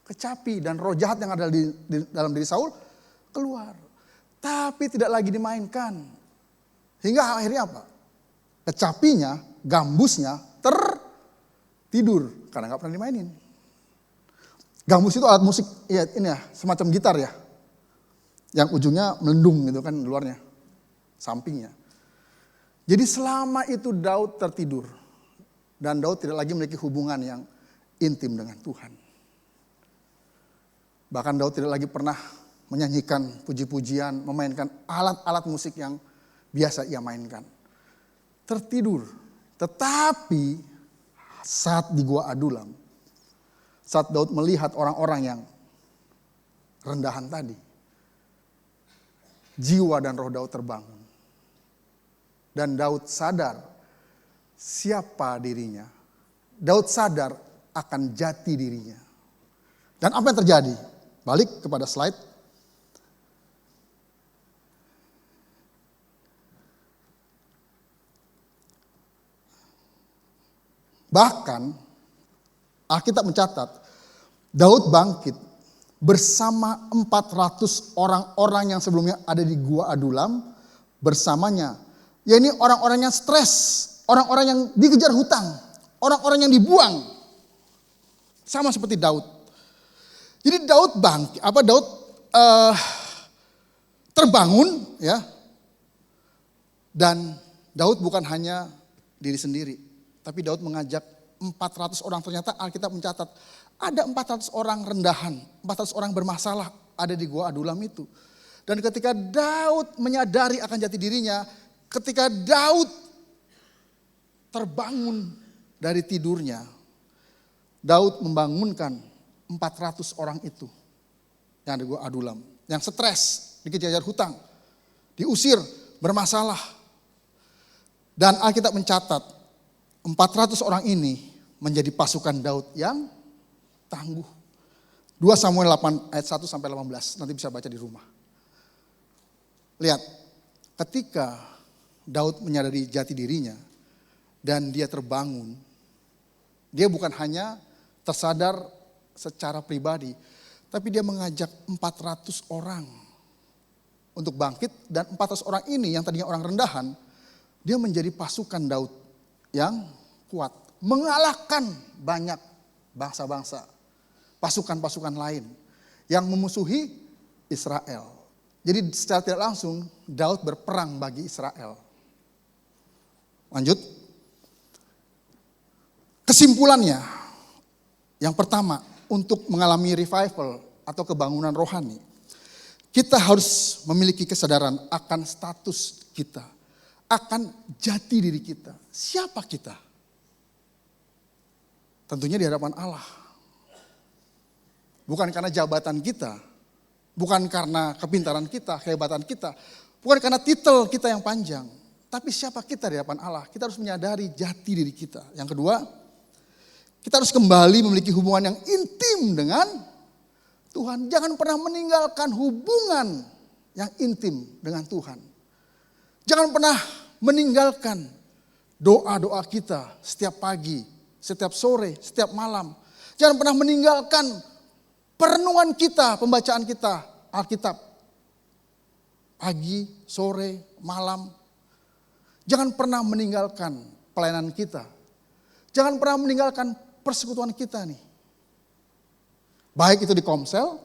kecapi dan roh jahat yang ada di dalam diri Saul keluar. Tapi tidak lagi dimainkan. Hingga akhirnya apa? Kecapinya, gambusnya tertidur karena gak pernah dimainin. Gambus itu alat musik, ya ini ya, semacam gitar ya. Yang ujungnya melendung gitu kan luarnya, sampingnya. Jadi selama itu Daud tertidur. Dan Daud tidak lagi memiliki hubungan yang intim dengan Tuhan. Bahkan Daud tidak lagi pernah menyanyikan puji-pujian, memainkan alat-alat musik yang biasa ia mainkan. Tertidur. Tetapi saat di Gua Adulam, saat Daud melihat orang-orang yang rendahan tadi, jiwa dan roh Daud terbangun. Dan Daud sadar siapa dirinya. Daud sadar akan jati dirinya. Dan apa yang terjadi? Balik kepada slide. Bahkan Alkitab mencatat Daud bangkit bersama 400 orang-orang yang sebelumnya ada di Gua Adulam bersamanya. Ya ini orang-orang yang stres, orang-orang yang dikejar hutang, orang-orang yang dibuang. Sama seperti Daud. Jadi Daud terbangun ya. Dan Daud bukan hanya diri sendiri, tapi Daud mengajak 400 orang. Ternyata Alkitab mencatat ada 400 orang rendahan, 400 orang bermasalah ada di Gua Adulam itu. Dan ketika Daud menyadari akan jati dirinya, ketika Daud terbangun dari tidurnya, Daud membangunkan 400 orang itu yang ada di Gua Adulam, yang stres, dikejar hutang, diusir, bermasalah. Dan Alkitab mencatat 400 orang ini menjadi pasukan Daud yang tangguh. 2 Samuel 8 ayat 1 sampai 18, nanti bisa baca di rumah. Lihat, ketika Daud menyadari jati dirinya dan dia terbangun, dia bukan hanya tersadar secara pribadi, tapi dia mengajak 400 orang untuk bangkit. Dan 400 orang ini yang tadinya orang rendahan, dia menjadi pasukan Daud yang kuat, mengalahkan banyak bangsa-bangsa, pasukan-pasukan lain yang memusuhi Israel. Jadi secara tidak langsung Daud berperang bagi Israel. Lanjut. Kesimpulannya, yang pertama, untuk mengalami revival atau kebangunan rohani, kita harus memiliki kesadaran akan status kita, akan jati diri kita. Siapa kita? Tentunya di hadapan Allah. Bukan karena jabatan kita, bukan karena kepintaran kita, kehebatan kita, bukan karena titel kita yang panjang. Tapi siapa kita di hadapan Allah? Kita harus menyadari jati diri kita. Yang kedua, kita harus kembali memiliki hubungan yang intim dengan Tuhan. Jangan pernah meninggalkan hubungan yang intim dengan Tuhan. Jangan pernah meninggalkan doa-doa kita setiap pagi, setiap sore, setiap malam. Jangan pernah meninggalkan perenungan kita, pembacaan kita, Alkitab. Pagi, sore, malam. Jangan pernah meninggalkan pelayanan kita. Jangan pernah meninggalkan persekutuan kita nih. Baik itu di komsel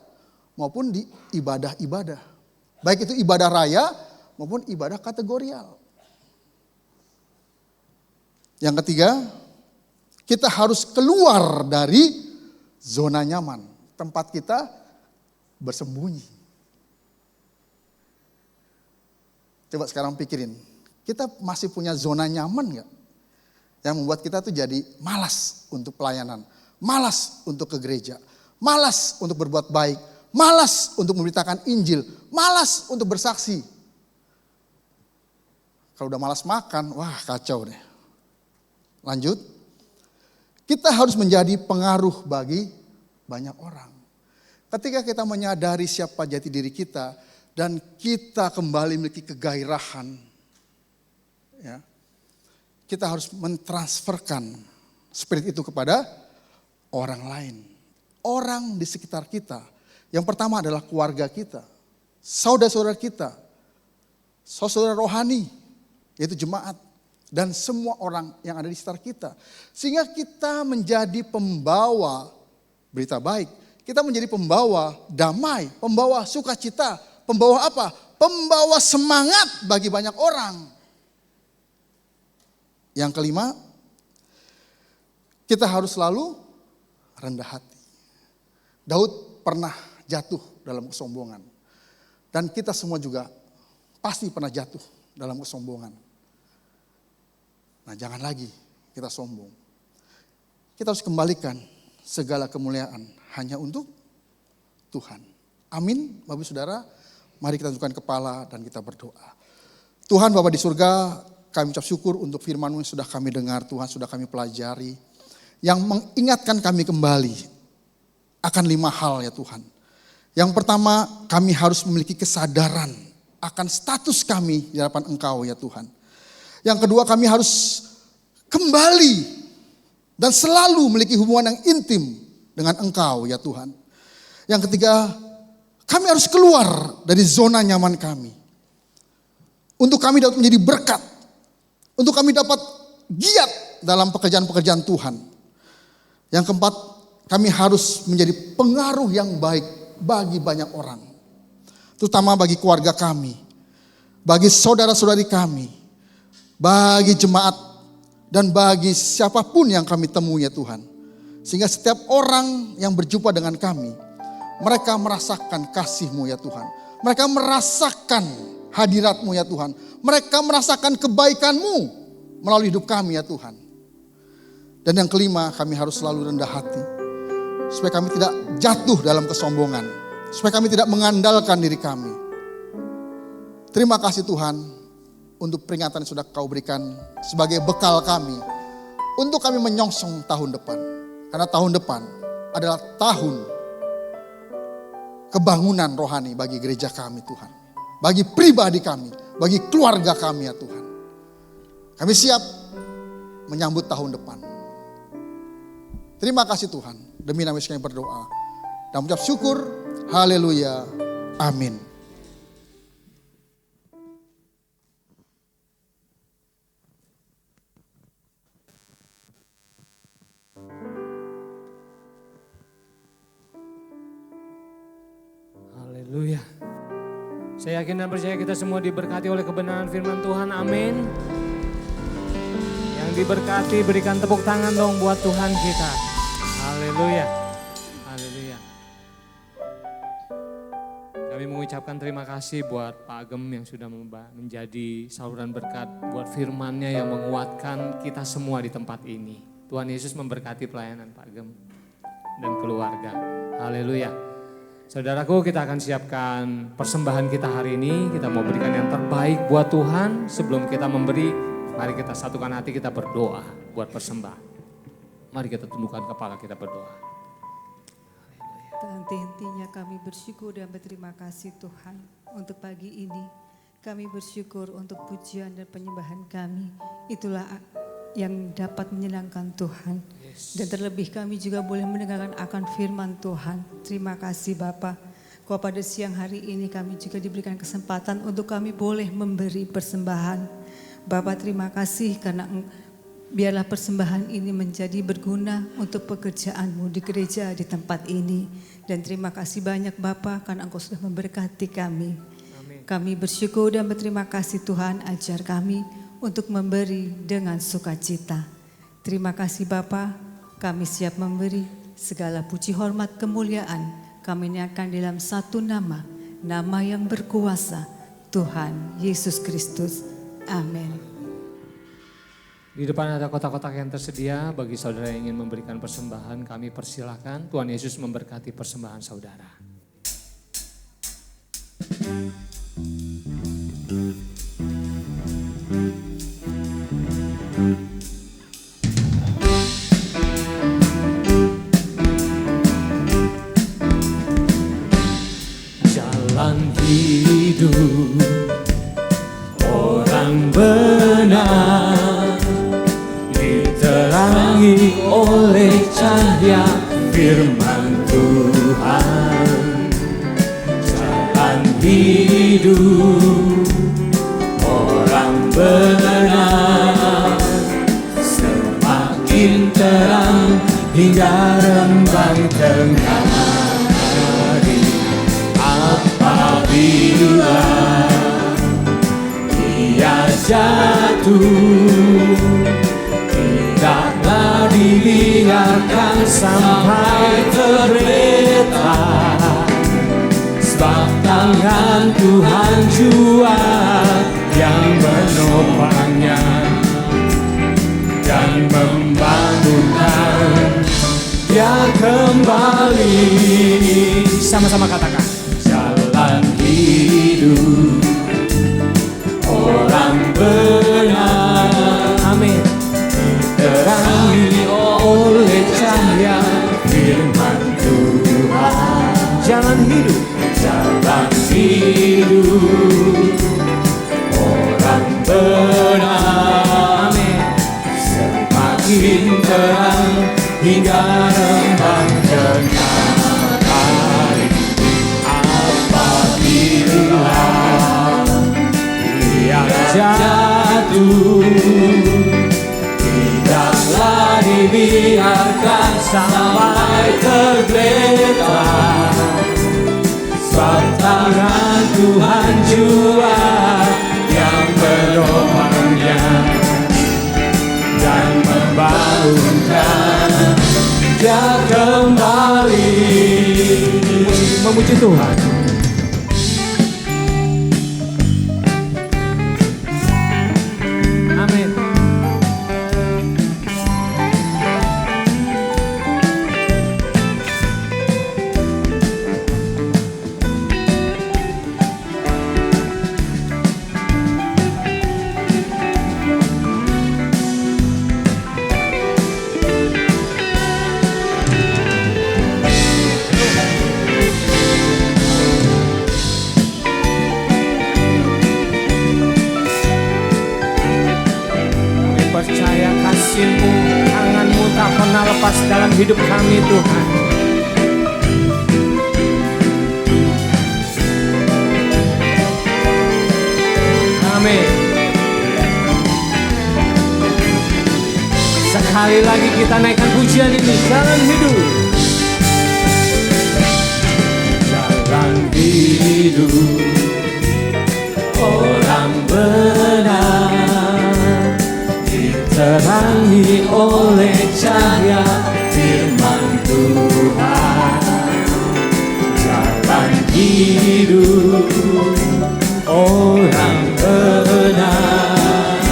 maupun di ibadah-ibadah. Baik itu ibadah raya maupun ibadah kategorial. Yang ketiga, kita harus keluar dari zona nyaman. Tempat kita bersembunyi. Coba sekarang pikirin, kita masih punya zona nyaman gak? Yang membuat kita tuh jadi malas untuk pelayanan, malas untuk ke gereja, malas untuk berbuat baik, malas untuk memberitakan Injil, malas untuk bersaksi. Kalau udah malas makan, wah kacau deh. Lanjut, kita harus menjadi pengaruh bagi banyak orang. Ketika kita menyadari siapa jati diri kita dan kita kembali memiliki kegairahan, ya, kita harus mentransferkan spirit itu kepada orang lain. Orang di sekitar kita. Yang pertama adalah keluarga kita, saudara-saudara kita, saudara rohani, yaitu jemaat. Dan semua orang yang ada di sekitar kita. Sehingga kita menjadi pembawa berita baik. Kita menjadi pembawa damai, pembawa sukacita, pembawa apa? Pembawa semangat bagi banyak orang. Yang kelima, kita harus selalu rendah hati. Daud pernah jatuh dalam kesombongan. Dan kita semua juga pasti pernah jatuh dalam kesombongan. Nah, jangan lagi kita sombong. Kita harus kembalikan segala kemuliaan hanya untuk Tuhan. Amin, Bapak Ibu Saudara. Mari kita tundukkan kepala dan kita berdoa. Tuhan Bapa di surga, kami ucap syukur untuk firman-Mu yang sudah kami dengar, Tuhan, sudah kami pelajari. Yang mengingatkan kami kembali akan 5 hal ya Tuhan. Yang pertama, kami harus memiliki kesadaran akan status kami di hadapan Engkau ya Tuhan. Yang kedua, kami harus kembali dan selalu memiliki hubungan yang intim dengan Engkau ya Tuhan. Yang ketiga, kami harus keluar dari zona nyaman kami. Untuk kami dapat menjadi berkat. Untuk kami dapat giat dalam pekerjaan-pekerjaan Tuhan. Yang keempat, kami harus menjadi pengaruh yang baik bagi banyak orang. terutama bagi keluarga kami, bagi saudara-saudari kami, bagi jemaat, dan bagi siapapun yang kami temui ya Tuhan. Sehingga setiap orang yang berjumpa dengan kami, mereka merasakan kasih-Mu ya Tuhan. Mereka merasakan hadirat-Mu ya Tuhan. Mereka merasakan kebaikan-Mu melalui hidup kami ya Tuhan. Dan yang kelima, kami harus selalu rendah hati. Supaya kami tidak jatuh dalam kesombongan. Supaya kami tidak mengandalkan diri kami. Terima kasih Tuhan untuk peringatan yang sudah Kau berikan sebagai bekal kami. Untuk kami menyongsong tahun depan. Karena tahun depan adalah tahun kebangunan rohani bagi gereja kami Tuhan. Bagi pribadi kami, bagi keluarga kami ya Tuhan. Kami siap menyambut tahun depan. Terima kasih Tuhan. Demi nama Yesus kami berdoa. Dan mengucap syukur. Haleluya. Amin. Haleluya. Saya yakin dan percaya kita semua diberkati oleh kebenaran firman Tuhan. Amin. Yang diberkati berikan tepuk tangan dong buat Tuhan kita. Haleluya. Haleluya. Kami mengucapkan terima kasih buat Pak Agem yang sudah menjadi saluran berkat buat firman-Nya yang menguatkan kita semua di tempat ini. Tuhan Yesus memberkati pelayanan Pak Agem dan keluarga. Haleluya. Saudaraku, kita akan siapkan persembahan kita hari ini. Kita mau berikan yang terbaik buat Tuhan. Sebelum kita memberi, mari kita satukan hati, kita berdoa buat persembahan. Mari kita tundukkan kepala, kita berdoa. Henti-hentinya kami bersyukur dan berterima kasih Tuhan untuk pagi ini. Kami bersyukur untuk pujian dan penyembahan kami. Itulah yang dapat menyenangkan Tuhan. Dan terlebih kami juga boleh mendengarkan akan firman Tuhan. Terima kasih Bapa. Kau pada siang hari ini kami juga diberikan kesempatan untuk kami boleh memberi persembahan. Bapa terima kasih karena biarlah persembahan ini menjadi berguna untuk pekerjaan-Mu di gereja di tempat ini. Dan terima kasih banyak Bapa karena Engkau sudah memberkati kami. Amin. Kami bersyukur dan berterima kasih Tuhan, ajar kami untuk memberi dengan sukacita. Terima kasih Bapa, kami siap memberi segala puji hormat kemuliaan. Kami niatkan dalam satu nama, nama yang berkuasa, Tuhan Yesus Kristus. Amin. Di depan ada kotak-kotak yang tersedia bagi saudara yang ingin memberikan persembahan, kami persilahkan. Tuhan Yesus memberkati persembahan saudara. Jalan hidup orang benar diterangi oleh cahaya firman Tuhan. Jalan hidup orang benar semakin terang hingga rembang tengah hari. Apabila ia jatuh, tidaklah dibiarkan sampai tergeletak, sebab tangan Tuhan jua yang menopangnya dan membangunkan dia kembali. Sama-sama katakan, jalan hidup orang benar, amin, diterangi oleh cahaya firman Tuhan. Jalan hidup orang benar, amin, semakin terang hingga rembang tengah hari. Apabila ia jatuh, tidaklah dibiarkan sampai tergeletak, sebab tangan memuji Tuhan. Amin. Percaya kasih-Mu, tangan-Mu tak pernah lepas dalam hidup kami Tuhan. Amin. Sekali lagi kita naikkan pujian ini, jalan hidup. Jalan hidup orang benar terangi oleh cahaya firman Tuhan. Jalan hidup orang benar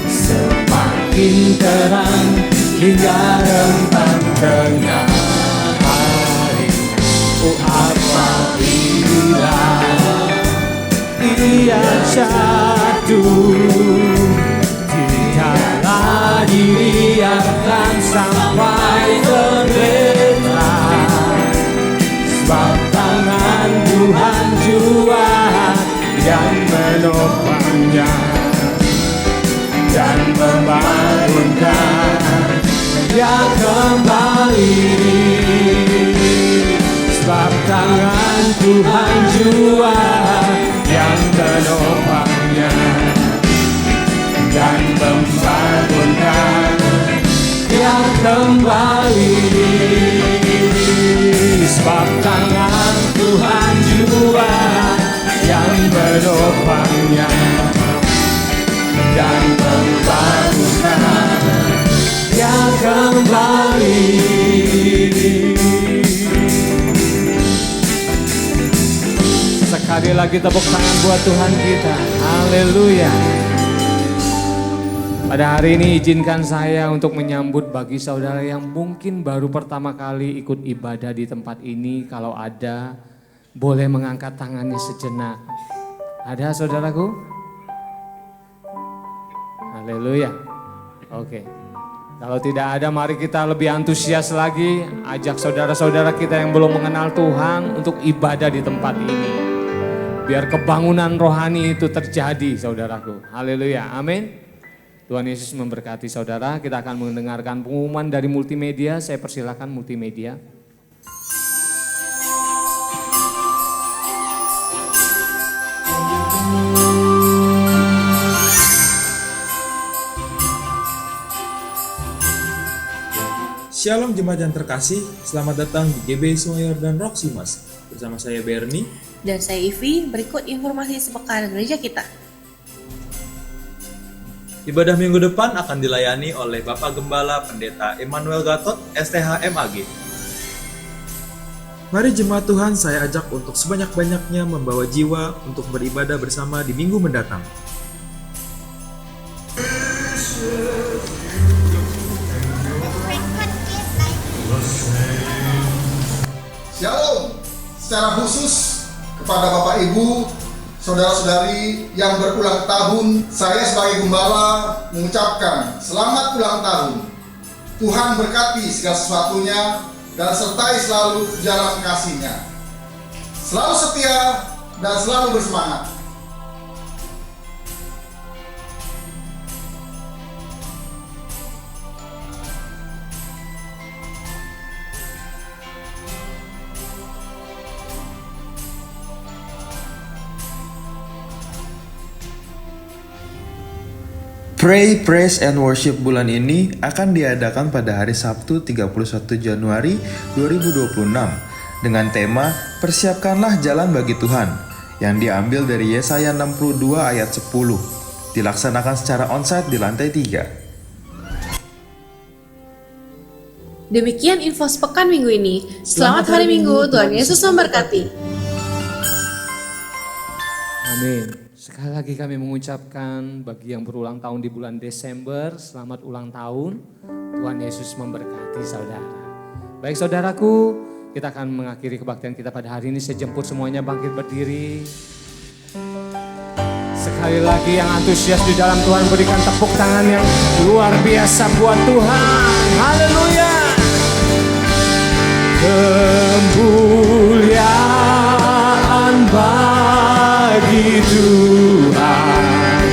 semakin terang hingga rentang tengah hari. Oh apabila ia jatuh, tidaklah dibiarkan sampai terlena, sebab tangan Tuhan jua yang menopangnya dan membangunkan dia kembali, sebab tangan Tuhan jua yang menopangnya dan membangunkan dia kembali, sebab tangan Tuhan jua yang menopangnya dan membangunkan dia kembali. Sekali lagi tepuk tangan buat Tuhan kita. Haleluya. Pada hari ini izinkan saya untuk menyambut bagi saudara yang mungkin baru pertama kali ikut ibadah di tempat ini. Kalau ada, boleh mengangkat tangannya sejenak. Ada saudaraku? Haleluya. Oke. Kalau tidak ada, mari kita lebih antusias lagi. Ajak saudara-saudara kita yang belum mengenal Tuhan untuk ibadah di tempat ini. Biar kebangunan rohani itu terjadi, saudaraku. Haleluya. Amin. Tuhan Yesus memberkati saudara. Kita akan mendengarkan pengumuman dari multimedia. Saya persilakan multimedia. Shalom jemaat yang terkasih, selamat datang di GB Sungai Yordan Roxy Mas. Bersama saya Bernie dan saya Ivi. Berikut informasi sepekan gereja kita. Ibadah minggu depan akan dilayani oleh Bapak Gembala Pendeta Emmanuel Gatot, STH MAG. Mari jemaat Tuhan saya ajak untuk sebanyak-banyaknya membawa jiwa untuk beribadah bersama di minggu mendatang. Shalom, secara khusus kepada Bapak Ibu, saudara-saudari yang berulang tahun, saya sebagai gembala mengucapkan selamat ulang tahun. Tuhan berkati segala sesuatunya dan sertai selalu jalan kasih-Nya. Selalu setia dan selalu bersemangat. Pray, Praise, and Worship bulan ini akan diadakan pada hari Sabtu 31 Januari 2026 dengan tema Persiapkanlah Jalan Bagi Tuhan yang diambil dari Yesaya 62 ayat 10, dilaksanakan secara onsite di lantai 3. Demikian info sepekan minggu ini. Selamat hari Minggu, Tuhan Yesus memberkati. Amin. Sekali lagi kami mengucapkan bagi yang berulang tahun di bulan Desember, selamat ulang tahun. Tuhan Yesus memberkati saudara. Baik saudaraku, kita akan mengakhiri kebaktian kita pada hari ini. Saya jemput semuanya bangkit berdiri. Sekali lagi yang antusias di dalam Tuhan berikan tepuk tangan yang luar biasa buat Tuhan. Haleluya. Kemuliaan bagi Tuhan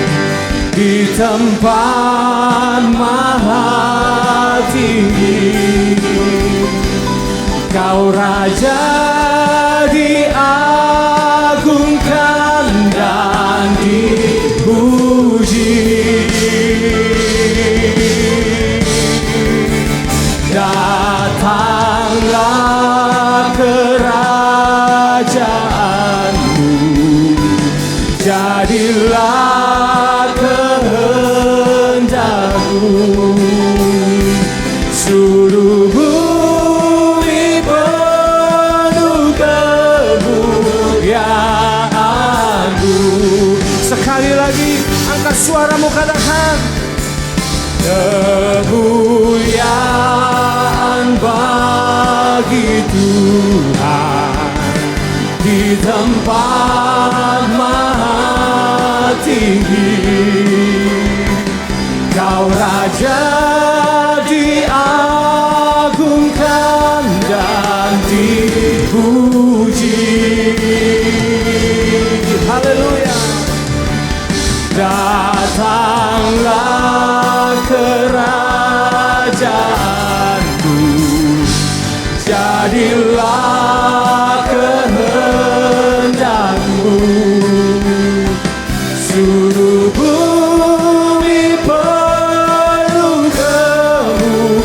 di tempat maha tinggi. Kau Raja diagungkan dan dipuji. Datanglah kerajaanmu, jadilah kehendakmu. Seluruh bumi penuh kemuliaan-Mu. Sekali lagi angkat suaramu katakan. Kemuliaan bagi Tuhan di tempat maha tinggi. Kau Raja diagungkan dan dipuji. Haleluya. Datanglah kerajaanmu, jadilah kehendakmu. Seluruh bumi penuh kemuliaan-Mu.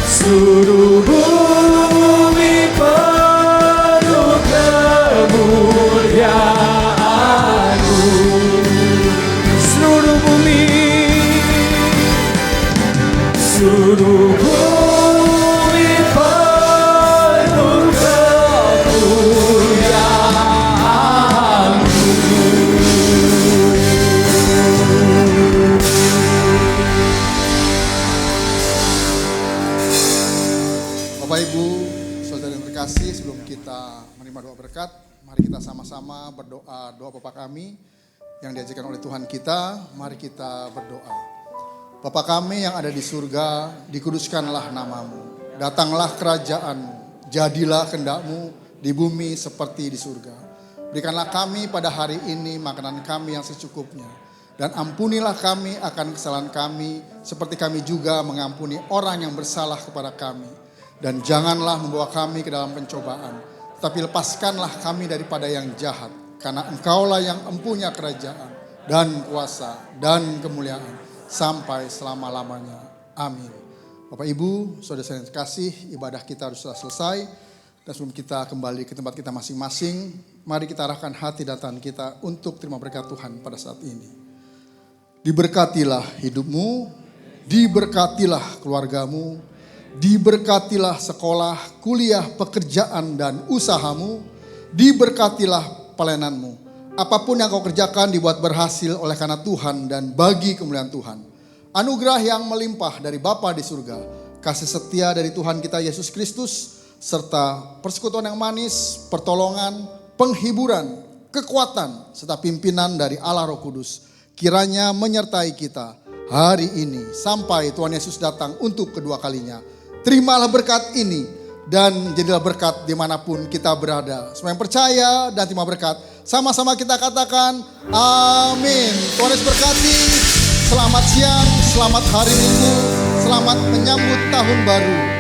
Seluruh bumi penuh kemuliaan-Mu. Seluruh bumi, seluruh bumi penuh kemuliaan-Mu. Bapak Ibu, saudara yang terkasih, sebelum kita menerima doa berkat, mari kita sama-sama berdoa doa Bapa kami yang diajarkan oleh Tuhan kita. Mari kita berdoa. Bapa kami yang ada di surga, dikuduskanlah namamu. Datanglah kerajaan-Mu, jadilah kehendak-Mu di bumi seperti di surga. Berikanlah kami pada hari ini makanan kami yang secukupnya. Dan ampunilah kami akan kesalahan kami, seperti kami juga mengampuni orang yang bersalah kepada kami. Dan janganlah membawa kami ke dalam pencobaan, tapi lepaskanlah kami daripada yang jahat. Karena Engkaulah yang empunya kerajaan dan kuasa dan kemuliaan sampai selama-lamanya. Amin. Bapak Ibu, saudara-saudara yang terkasih, ibadah kita harus selesai. Dan sebelum kita kembali ke tempat kita masing-masing, mari kita arahkan hati dan tangan kita untuk terima berkat Tuhan pada saat ini. Diberkatilah hidupmu, diberkatilah keluargamu, diberkatilah sekolah, kuliah, pekerjaan dan usahamu, diberkatilah pelayananmu. Apapun yang kau kerjakan dibuat berhasil oleh karena Tuhan dan bagi kemuliaan Tuhan. Anugerah yang melimpah dari Bapa di surga, kasih setia dari Tuhan kita Yesus Kristus, serta persekutuan yang manis, pertolongan, penghiburan, kekuatan, serta pimpinan dari Allah Roh Kudus, kiranya menyertai kita hari ini sampai Tuhan Yesus datang untuk kedua kalinya. Terimalah berkat ini dan jadilah berkat dimanapun kita berada. Semua yang percaya dan terima berkat, sama-sama kita katakan amin. Tuhan Yesus berkati. Selamat siang, selamat hari Minggu, selamat menyambut tahun baru.